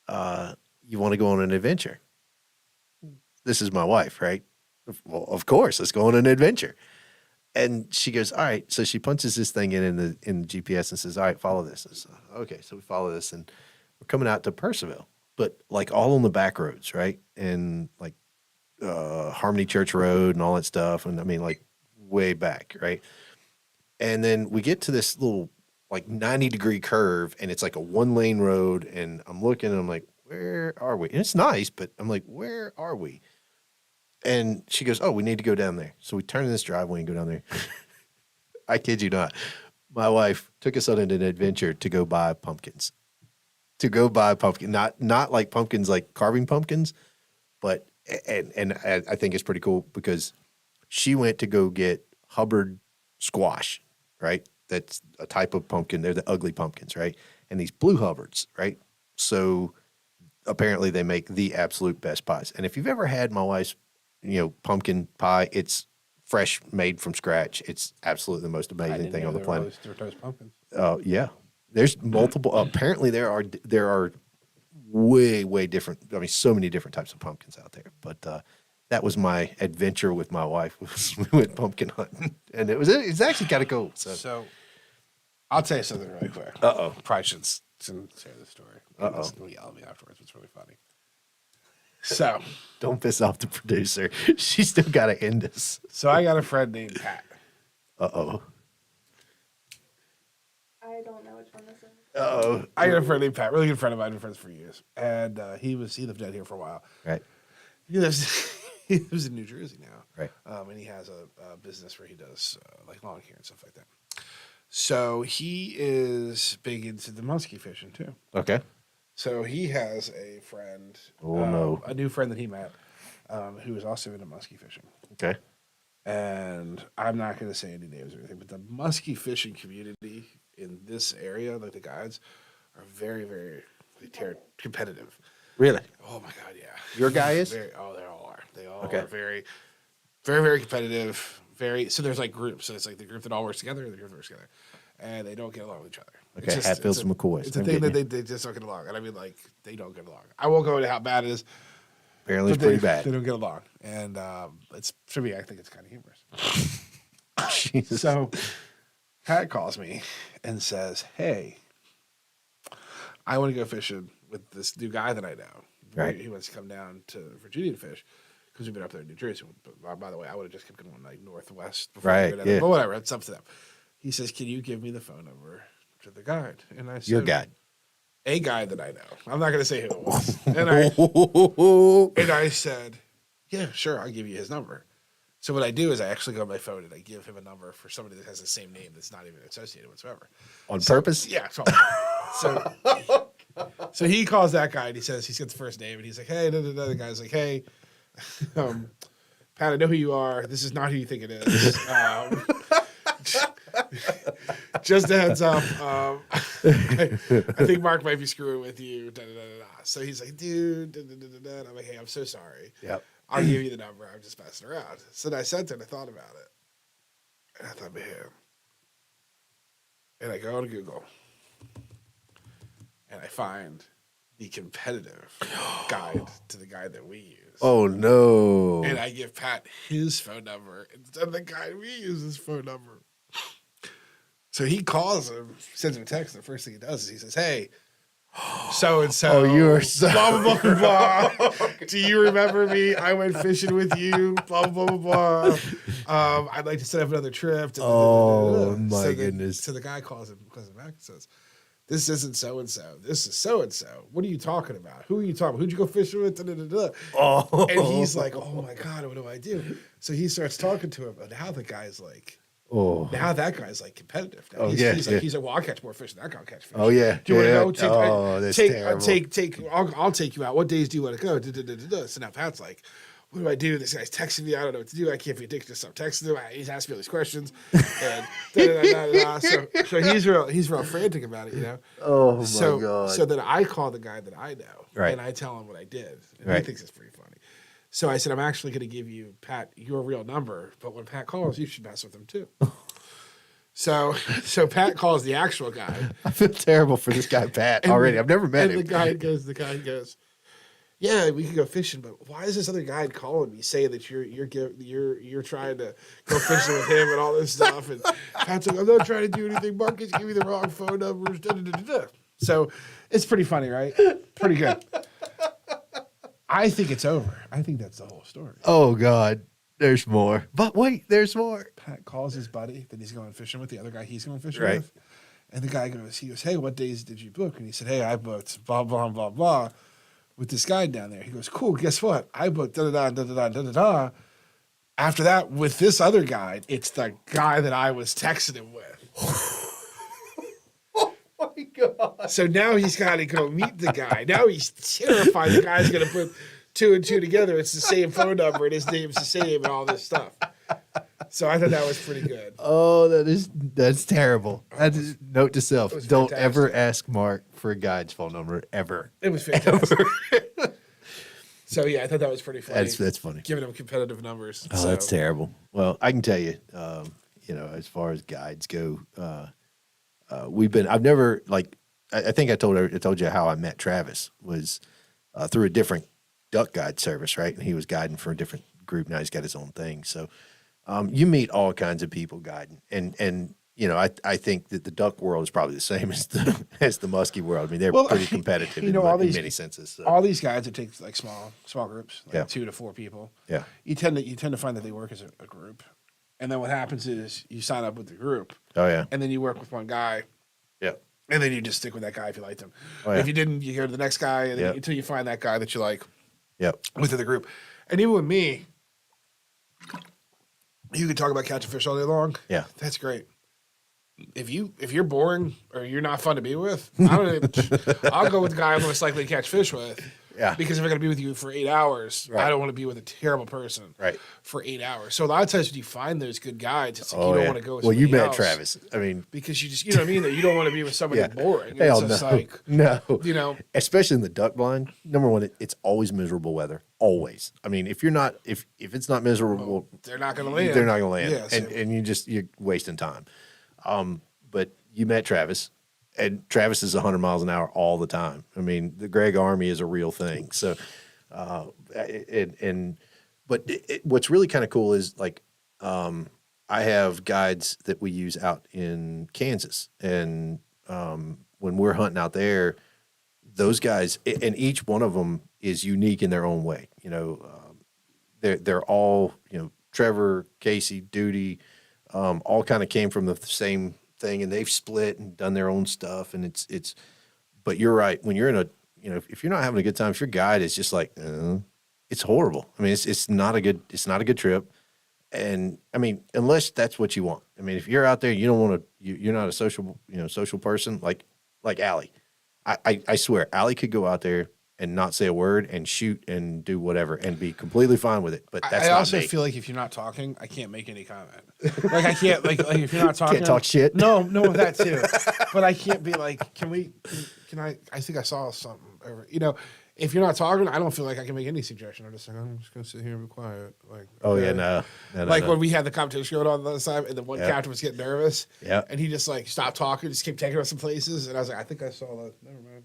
you want to go on an adventure?" This is my wife, right? Well, of course, let's go on an adventure. And she goes, "All right." So she punches this thing in the GPS and says, "All right, follow this." I said, okay, so we follow this, and we're coming out to Percival, but like all on the back roads, right? And like Harmony Church Road and all that stuff, and I mean like way back, right? And then we get to this little like 90-degree curve, and it's like a 1-lane road, and I'm looking, and I'm like, "Where are we?" And it's nice, but I'm like, "Where are we?" And she goes, "Oh, we need to go down there." So we turn in this driveway and go down there. I kid you not. My wife took us on an adventure to go buy pumpkins. Not like pumpkins, like carving pumpkins, but and I think it's pretty cool because she went to go get Hubbard squash, right? That's a type of pumpkin. They're the ugly pumpkins, right? And these blue Hubbards, right? So apparently they make the absolute best pies. And if you've ever had my wife's, pumpkin pie, it's fresh, made from scratch. It's absolutely the most amazing thing on the planet. Pumpkins. Oh yeah, there's multiple. Apparently, there are way different. I mean, so many different types of pumpkins out there. But that was my adventure with my wife. Was we went pumpkin hunting, and it's actually kind of cool. So I'll tell you something really quick. Uh-oh. Probably shouldn't share this story. Uh-oh. He'll yell at me afterwards. It's really funny. So don't piss off the producer. She's still got to end this. So I got a friend named Pat. Uh-oh. I don't know which one this is. Uh-oh. I got a friend named Pat, really good friend of mine, been friends for years. And he lived down here for a while. Right. He lives in New Jersey now. Right. And he has a business where he does like lawn care and stuff like that. So he is big into the muskie fishing too. Okay. So he has a friend, Oh, no. a new friend that he met, who is also into muskie fishing. Okay. And I'm not going to say any names or anything, but the muskie fishing community in this area, like the guides, are very, very competitive. Really? Oh my God, yeah. Your guy is? They all are. They all Okay. are very, very, very competitive. So there's like groups. So it's like the group that all works together and the group that works together. And they don't get along with each other. Okay, Hatfields and McCoys. It's a I'm thing that getting they just don't get along. And I mean, like, they don't get along. I won't go into how bad it is. Apparently, it's But pretty bad. They don't get along. And it's, for me, I think it's kind of humorous. Jesus. So Pat calls me and says, hey, I want to go fishing with this new guy that I know. Right. He wants to come down to Virginia to fish because we've been up there in New Jersey. But by the way, I would have just kept going like northwest before Right, we go down yeah. there. But whatever, it's up to them. He says, can you give me the phone number to the guide? And I said, Your guy. A guy that I know. I'm not going to say who it was. And I said, yeah, sure, I'll give you his number. So what I do is I actually go on my phone and I give him a number for somebody that has the same name that's not even associated whatsoever. On purpose? Yeah. So he calls that guy and he says he's got the first name and he's like, hey, the guy's like, hey, Pat, I know who you are. This is not who you think it is. Just a heads up. I think Mark might be screwing with you. So he's like, dude. And I'm like, hey, I'm so sorry. Yep. I'll give you the number. I'm just messing around. So then I sent it and I thought about it. And I thought, man. And I go on Google. And I find the competitive guide to the guide that we use. Oh, no. And I give Pat his phone number instead of the guy we use his phone number. So he calls him, sends him a text. The first thing he does is he says, hey, so-and-so. Oh, you are so... Blah, blah, blah, blah. Do you remember me? I went fishing with you. Blah, blah, blah, blah, blah. I'd like to set up another trip. Oh, my goodness. So the guy calls him back and says, this isn't so-and-so. This is so-and-so. What are you talking about? Who are you talking about? Who'd you go fishing with? Oh. And he's like, oh, my God, what do I do? So he starts talking to him, and now the guy's like, now that guy's like competitive. Now he's like, well, I'll catch more fish than that guy will catch fish. Oh, yeah. Do you want to go? That's terrible. I'll take you out. What days do you want to go? So now Pat's like, what do I do? This guy's texting me. I don't know what to do. I can't be addicted to stop texting him. He's asking me all these questions. And So he's real frantic about it, you know? Oh, my God. So then I call the guy that I know. Right. And I tell him what I did. And Right. he thinks it's pretty funny. So I said, I'm actually going to give you, Pat, your real number. But when Pat calls, you should mess with him too. So Pat calls the actual guy. I feel terrible for this guy, Pat, already. I've never met him. And the guy goes, yeah, we could go fishing, but why is this other guy calling me saying that you're trying to go fishing with him and all this stuff? And Pat's like, I'm not trying to do anything. Marcus gave me the wrong phone numbers. So it's pretty funny, right? Pretty good. I think it's over. I think that's the whole story. Oh, God. There's more. But wait, there's more. Pat calls his buddy that he's going fishing with, the other guy he's going fishing Right. with. And the guy goes, hey, what days did you book? And he said, hey, I booked blah, blah, blah, blah with this guy down there. He goes, cool, guess what? I booked da-da-da. After that, with this other guy, it's the guy that I was texting him with. Oh, my God. So now he's got to go meet the guy. Now he's terrified the guy's going to put two and two together. It's the same phone number and his name's the same and all this stuff. So I thought that was pretty good. Oh, that's terrible. That's note to self: was don't fantastic. ever ask Mark for a guide's phone number ever. It was fantastic. So yeah, I thought that was pretty funny. That's funny. Giving them competitive numbers. Oh, that's terrible. Well, I can tell you, as far as guides go, I've never I think I told you how I met Travis was through a different duck guide service, right? And he was guiding for a different group. Now he's got his own thing. So you meet all kinds of people guiding, and I think that the duck world is probably the same as the muskie world. I mean, they're pretty competitive in many senses. So. All these guys, it takes like small groups, like Yeah. 2 to 4 people. Yeah. You tend to find that they work as a group, and then what happens is you sign up with the group, Oh yeah. and then you work with one guy, Yeah. and then you just stick with that guy if you like him. Oh, yeah. If you didn't, you go to the next guy, and then Yeah. until you find that guy that you like Yep. within the group. And even with me, you can talk about catching fish all day long. Yeah. That's great. If you're boring or you're not fun to be with, I'll go with the guy I'm most likely to catch fish with. Yeah. Because if I'm going to be with you for 8 hours, Right. I don't want to be with a terrible person. Right. For 8 hours. So a lot of times when you find those good guides, it's like Oh you don't yeah. want to go with Well, you somebody met else Travis. I mean, because you just you know what I mean, that you don't want to be with somebody yeah. boring. Hell It's just no. like No. you know. Especially in the duck blind. Number one, it's always miserable weather. Always. I mean, if it's not miserable, They're not going to land. they're not going to land, Yeah, so- and you're wasting time. But you met Travis, and Travis is 100 miles an hour all the time. I mean, the Greg Army is a real thing. So, what's really kind of cool is I have guides that we use out in Kansas, and when we're hunting out there, those guys, and each one of them is unique in their own way. They're all Trevor, Casey, Duty, all kind of came from the same thing, and they've split and done their own stuff. And it's. But you're right. When you're in if you're not having a good time, if your guide is just like, it's horrible. I mean, it's not a good trip. And I mean, unless that's what you want. I mean, if you're out there, you don't want to. You're not a social person like Allie. I swear, Allie could go out there and not say a word and shoot and do whatever and be completely fine with it. But that's I not also me. feel like if you're not talking, I can't make any comment. Like I can't like if you're not talking, Can't talk shit. No, that too. But I can't be like, can I? I think I saw something. If you're not talking, I don't feel like I can make any suggestion. I'm just like, I'm just gonna sit here and be quiet. Like, Oh okay. yeah, no. Like when we had the competition going on the other side, and the one Yeah. captain was getting nervous. Yeah. And he just like stopped talking, just kept taking us some places, and I was like, I think I saw that. Never mind.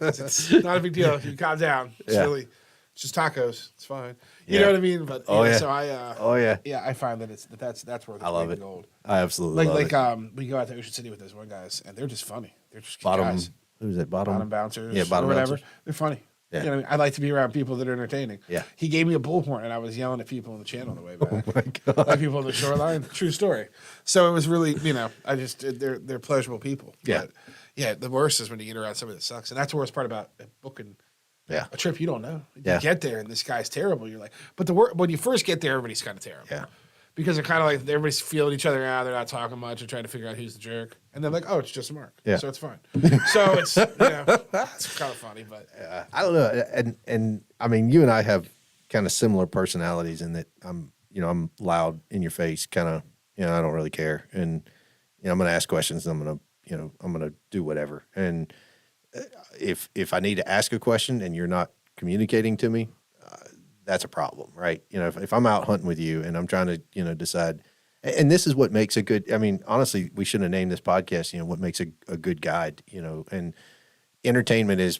it's not a big deal. You calm down. It's Yeah. really, it's just tacos. It's fine. You Yeah. know what I mean? But Oh, yeah. So I. Oh yeah, Yeah, I find that that's worth. I love weight it. in Gold. I absolutely love it. We go out to Ocean City with those one guys, and they're just funny. They're just good Bottom, guys. who's that? Bottom bouncers, Yeah, bottom or whatever. bouncers. They're funny. Yeah. You know what I mean? I like to be around people that are entertaining. Yeah. He gave me a bullhorn, and I was yelling at people on the channel on the way back. Oh my god. Like people on the shoreline. True story. So it was really, they're pleasurable people. Yeah. But yeah, the worst is when you get around somebody that sucks, and that's the worst part about booking Yeah. a trip you don't know. You Yeah. get there and this guy's terrible. You're like, but when you first get there, everybody's kind of terrible. Yeah. Because they're kind of like everybody's feeling each other out. They're not talking much. They're trying to figure out who's the jerk, and they're like, "Oh, it's just Mark." Yeah. So it's fine. So it's it's kind of funny, but I don't know, and I mean, you and I have kind of similar personalities in that I'm loud in your face, kind of, I don't really care, and I'm going to ask questions, and I'm going to do whatever, and if I need to ask a question and you're not communicating to me, that's a problem, right? If I'm out hunting with you and I'm trying to decide, and this is what makes a good. I mean, honestly, we shouldn't have named this podcast. What makes a good guide, and entertainment is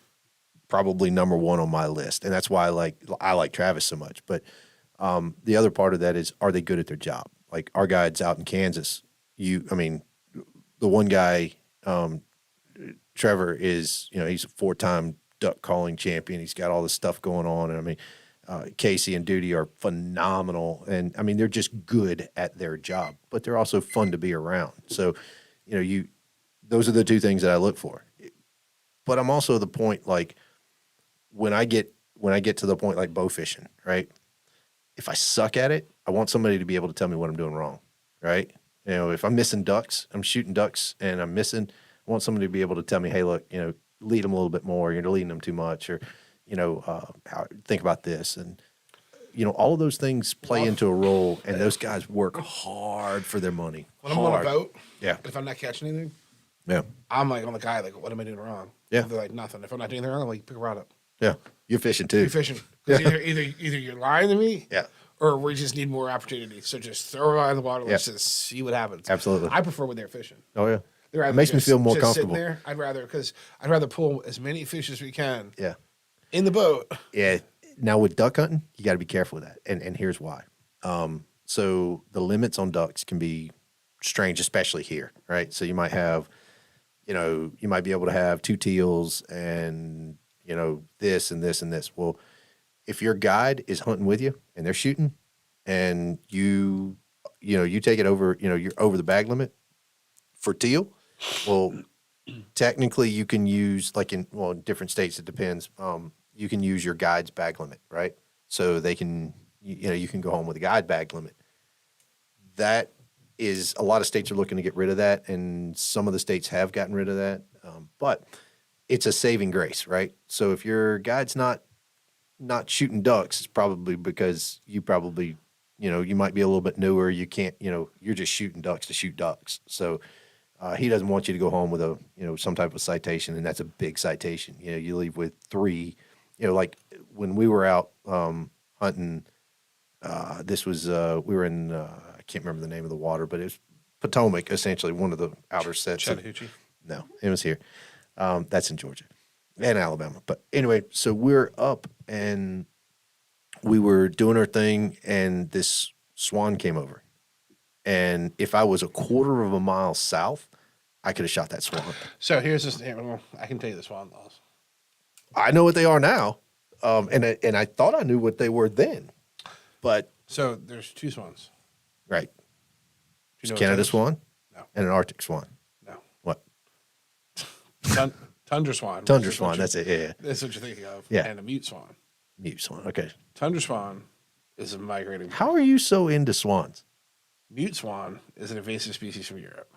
probably number one on my list, and that's why I like Travis so much. But the other part of that is, are they good at their job? Like our guides out in Kansas, the one guy, Trevor is, he's a 4-time duck calling champion. He's got all this stuff going on, and I mean, Casey and Duty are phenomenal, and I mean they're just good at their job, but they're also fun to be around. So, those are the two things that I look for. But I'm also the point, like when I get to the point like bow fishing, right? If I suck at it, I want somebody to be able to tell me what I'm doing wrong, right? If I'm missing ducks, I'm shooting ducks and I'm missing, I want somebody to be able to tell me, hey, look, lead them a little bit more. You're leading them too much, or think about this. And all of those things play into a role, and those guys work hard for their money. When I'm on a Hard. boat, Yeah. if I'm not catching anything, Yeah. I'm like on the guy, like, what am I doing wrong? Yeah. They're like, nothing. If I'm not doing anything wrong, I'm like, pick a rod up. Yeah. You're fishing too. You're fishing. 'Cause either you're lying to me, Yeah. or we just need more opportunity. So just throw a line in the water. Let's Yeah. just see what happens. Absolutely. I prefer when they're fishing. Oh yeah. They're It either makes me just- feel more just sitting comfortable. There. I'd rather pull as many fish as we can Yeah. in the boat. Yeah. Now with duck hunting, you got to be careful with that, and here's why. So the limits on ducks can be strange, especially here, right? So you might have, you might be able to have 2 teals and this and this and this. Well, if your guide is hunting with you and they're shooting, and you take it over, you're over the bag limit for teal. Well, technically you can use in different states, it depends. You can use your guide's bag limit, right? So they can, you can go home with a guide bag limit. That is, a lot of states are looking to get rid of that, and some of the states have gotten rid of that. But it's a saving grace, right? So if your guide's not shooting ducks, it's probably because you probably, you might be a little bit newer. You can't, you're just shooting ducks to shoot ducks. So he doesn't want you to go home with a, some type of citation, and that's a big citation. You leave with 3. Like when we were out hunting, this was we were in I can't remember the name of the water, but it was Potomac, essentially one of the outer sets. Chattahoochee. No, it was here. That's in Georgia and Alabama. But anyway, so we're up and we were doing our thing, and this swan came over. And if I was a quarter of a mile south, I could have shot that swan. So here's this. Well, I can tell you the swan laws. I know what they are now, and I thought I knew what they were then, but So there's 2 swans. right, Do you there's know a what Canada that is? swan No. and an Arctic swan. No. What? Tundra swan. Tundra which is swan. what That's it. Yeah, That's what you're thinking of. Yeah. And a mute swan. mute swan. Okay. Tundra swan is a migrating. How are you so into swans? Mute swan is an invasive species from Europe.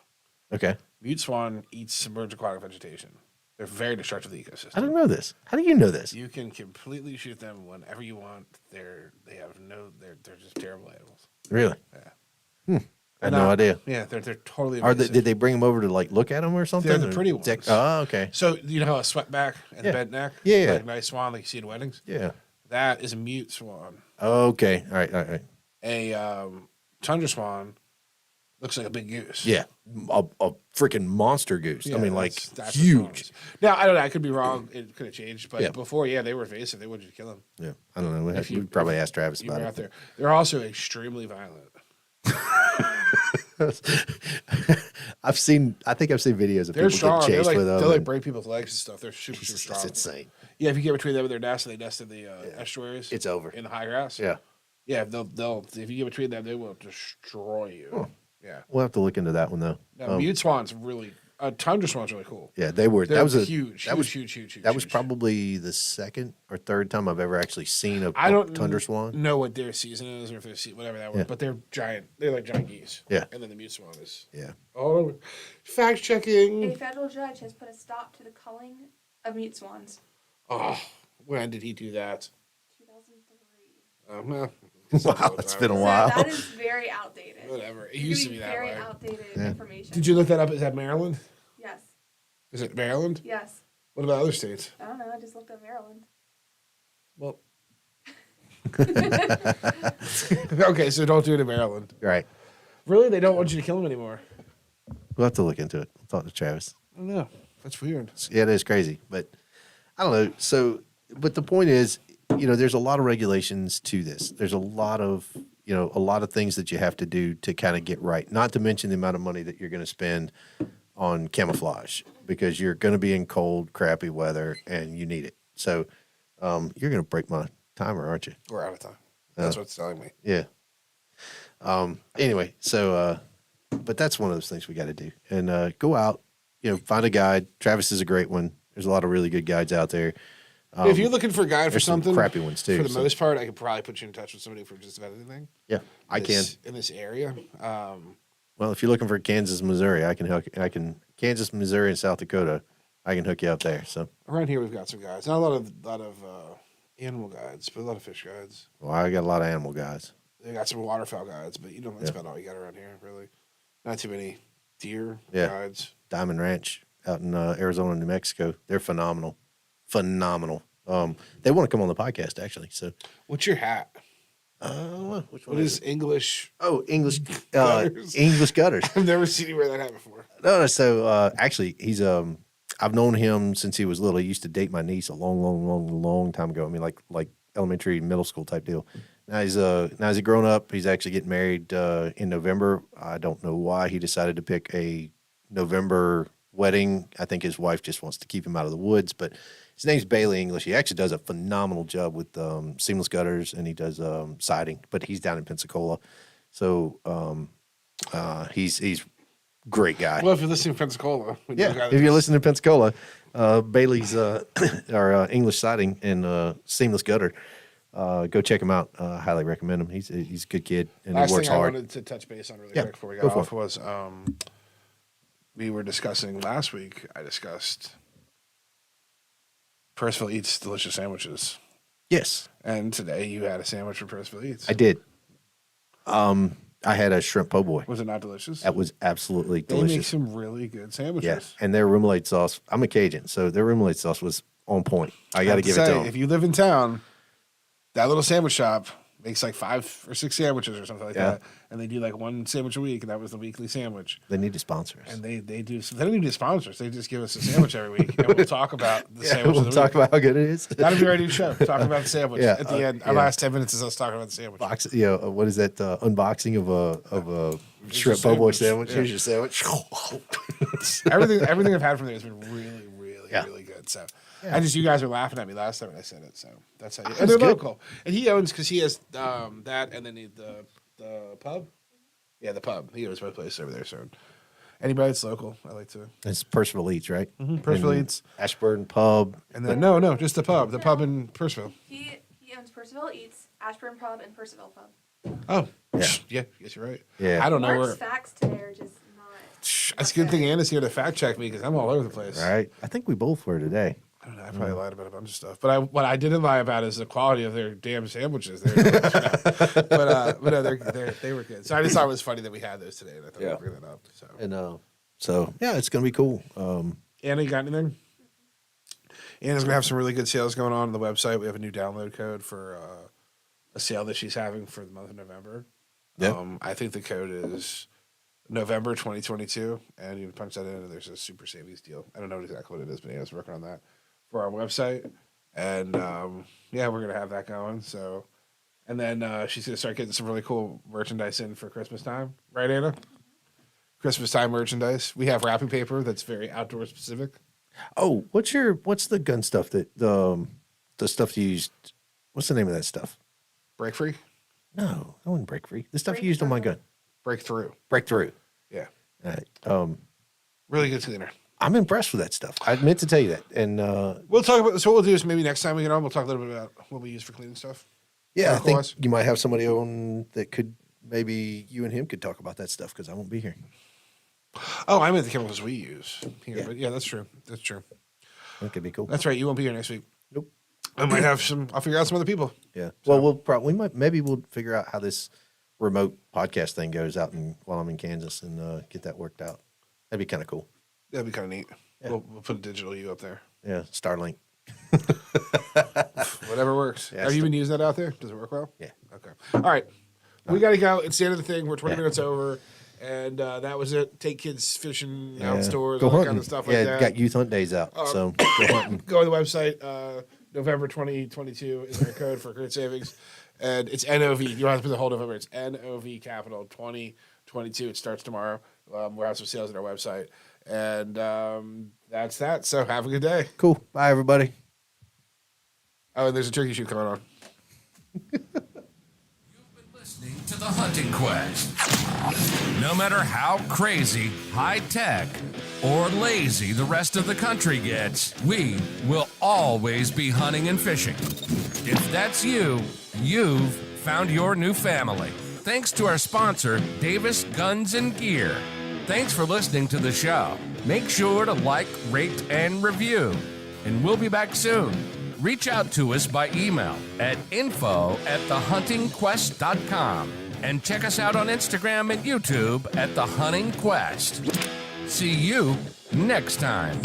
Okay, Mute swan eats submerged aquatic vegetation. They're very destructive to the ecosystem. I don't know this. How do you know this? You can completely shoot them whenever you want. They're just terrible animals. Really? Yeah. I had no idea. Yeah, they're totally Are invasive. did they bring them over to look at them or something? They're the Or pretty ones. Oh, okay. So you know how a sweatback and Yeah. bent neck, Yeah. like nice swan like you see in weddings. Yeah. That is a mute swan. Okay. All right. All right. A tundra swan looks like a big goose. Yeah. A freaking monster goose. Yeah, I mean, that's huge. what swans. Now I don't know. I could be wrong. It could have changed, but Yeah. before, they were invasive. They wanted you to kill them. Yeah. I don't know. If you- We probably asked Travis You were about out it. there. They're also extremely violent. I think I've seen videos of They're people strong. get They're chased like with them. they like and- break people's legs and stuff. They're super Jesus, strong. that's insane. Yeah, if you get between them and their nest, and they nest in the estuaries, It's over. in the high grass. Yeah. Yeah, they'll if you get between them, they will destroy you. Yeah. We'll have to look into that one though. Now, mute swan's really tundra swan's really cool. Yeah, they were. They're that was a huge. That was huge. That was probably the second or third time I've ever actually seen a I don't tundra swan. know what their season is or if they're whatever that was, Yeah. but they're giant. They're like giant geese. Yeah. And then the mute swan is. Yeah. Oh, fact checking. A federal judge has put a stop to the culling of mute swans. Oh, when did he do that? 2003. Well, Wow, it's been a So while. that is very outdated. Whatever. It It used to could be that very way. outdated Yeah. information. Did you look that up? Is that Maryland? Yes. Is it Maryland? Yes. What about other states? I don't know. I just looked at Maryland. Well. Okay, so don't do it in Maryland. Right. Really? They don't want you to kill them anymore? We'll have to look into it. I'll talk to Travis. I don't know. That's weird. Yeah, it is crazy, but I don't know. So, but the point is, there's a lot of regulations to this. There's a lot of things that you have to do to kind of get right. Not to mention the amount of money that you're going to spend on camouflage because you're going to be in cold, crappy weather and you need it. So, you're going to break my timer, aren't you? We're out of time. That's what's telling me. Yeah. Anyway, so, but that's one of those things we got to do and go out, find a guide. Travis is a great one. There's a lot of really good guides out there. If you're looking for a guide for there's some something, crappy ones, too, For the so- most part, I could probably put you in touch with somebody for just about anything. Yeah, I can. In this area. Well, if you're looking for Kansas, Missouri, I can Kansas, Missouri, and South Dakota. I can hook you up there. So Around here, we've got some guys. Not a lot of Animal guides, but a lot of fish guides. Well, I got a lot of animal guys. They got some waterfowl guides, but that's about all you got around here, really. Not too many deer Yeah. guides. Diamond Ranch out in Arizona, New Mexico. They're phenomenal. Phenomenal. They want to come on the podcast, actually. So, What's your hat? which What is English? Oh, English Gutters. English gutters. I've never seen you wear that hat before. No. So actually, he's I've known him since he was little. He used to date my niece a long time ago. I mean, like elementary, middle school type deal. Now he's a grown up. He's actually getting married in November. I don't know why he decided to pick a November wedding. I think his wife just wants to keep him out of the woods. But his name's Bailey English. He actually does a phenomenal job with seamless gutters, and he does siding. But he's down in Pensacola, so he's great guy. Well, if you're listening to Pensacola, Yeah, if you're listening to Pensacola, Bailey's our English siding and seamless gutter. Go check him out. Highly recommend him. He's a good kid and last he works thing I hard. wanted to touch base on really Yeah, quick before we go got for off was we were discussing last week. I discussed Percival Eats delicious sandwiches, Yes, and today you had a sandwich from Percival Eats. I did. I had a shrimp po' boy. Was it not delicious? That was absolutely They make delicious. some really good sandwiches. Yeah, and their remoulade sauce. I'm a Cajun, so their remoulade sauce was on point. I got to have give it to say, them. if you live in town, that little sandwich shop makes like 5 or 6 sandwiches or something like Yeah. that, and they do like one sandwich a week, and that was the weekly sandwich. They need to sponsor us. And they do. They don't even do sponsors. They just give us a sandwich every week, and we'll talk about the Yeah, sandwich. we'll of the talk week. about how good it is. That'll be our new show. Talk about the sandwich Yeah, at the end. Our yeah. last 10 minutes is us talking about the sandwich. What is that unboxing of a shrimp your po' boy sandwich. sandwich? Yeah. Here's your sandwich. Everything I've had from there has been really, really, Yeah. really good. So I just you guys were laughing at me last time when I said it. So that's how. And That's they're good. local, and he owns because he has that, and then the pub. Yeah, the pub. He owns my place over there. So anybody that's local, I like to. It's Percival Eats, right? Percival And Eats. Ashburn Pub. And then no, just the pub. The pub in Percival. He owns Percival Eats, Ashburn Pub, and Percival Pub. Oh, Yeah. yeah. Yes, you're right. Yeah. I don't know Mark's where. facts today are just not. It's a good thing Anna's here to fact check me because I'm all over the place. Right. I think we both were today. I don't know. I probably lied about a bunch of stuff, but what I didn't lie about is the quality of their damn sandwiches. But no, they were good. So I just thought it was funny that we had those today, and I thought Yeah. we'd bring that up. So And so yeah, it's gonna be cool. Anna, you got anything? Anna's gonna have some really good sales going on the website. We have a new download code for a sale that she's having for the month of November. Yeah. I think the code is November 2022, and you can punch that in, and there's a super savings deal. I don't know exactly what it is, but Anna's working on that for our website, and yeah, we're gonna have that going. So, and then she's gonna start getting some really cool merchandise in for Christmas time, right, Anna? Christmas time merchandise. We have wrapping paper that's very outdoor specific. Oh, what's the gun stuff that the stuff you used? What's the name of that stuff? Break free, No, I wouldn't break free. The stuff you used on my gun. breakthrough. Breakthrough. Yeah, All right. really good cleaner. I'm impressed with that stuff. I meant to tell you that. And We'll talk about. So what we'll do is maybe next time we get on, we'll talk a little bit about what we use for cleaning stuff. yeah, I think Likewise. you might have somebody on that could maybe you and him could talk about that stuff because I won't be here. Oh, I meant the chemicals we use here, Yeah. but yeah, that's true. That's true. That could be cool. That's right. You won't be here next week. Nope. I might have some. I'll figure out some other people. Yeah. Well, we'll figure out how this remote podcast thing goes out while I'm in Kansas and get that worked out. That'd be kind of cool. That'd be kind of neat. Yeah. We'll put a digital you up there. Yeah. Starlink. Whatever works. Yeah, Have you been using that out there? Does it work well? Yeah. Okay. All right. We got to go. It's the end of the thing. We're 20 Yeah. minutes over. And that was it. Take kids fishing Yeah. outdoors, Go all that hunting. kind of stuff yeah, like that. got youth hunt days out. So go hunting. Go on the website. November 2022 is our code for great savings. And it's NOV. You don't have to put the whole November. It's NOV Capital 2022. It starts tomorrow. We'll have some sales on our website. And that's that. So have a good day. Cool. Bye, everybody. Oh, and there's a turkey shoot coming on. Listening to the Hunting Quest. No matter how crazy, high tech, or lazy the rest of the country gets, we will always be hunting and fishing. If that's you, you've found your new family. Thanks to our sponsor, Davis Guns and Gear. Thanks for listening to the show. Make sure to like, rate, and review. And we'll be back soon. reach out to us by email at info@thehuntingquest.com and check us out on Instagram and YouTube at The Hunting Quest. See you next time.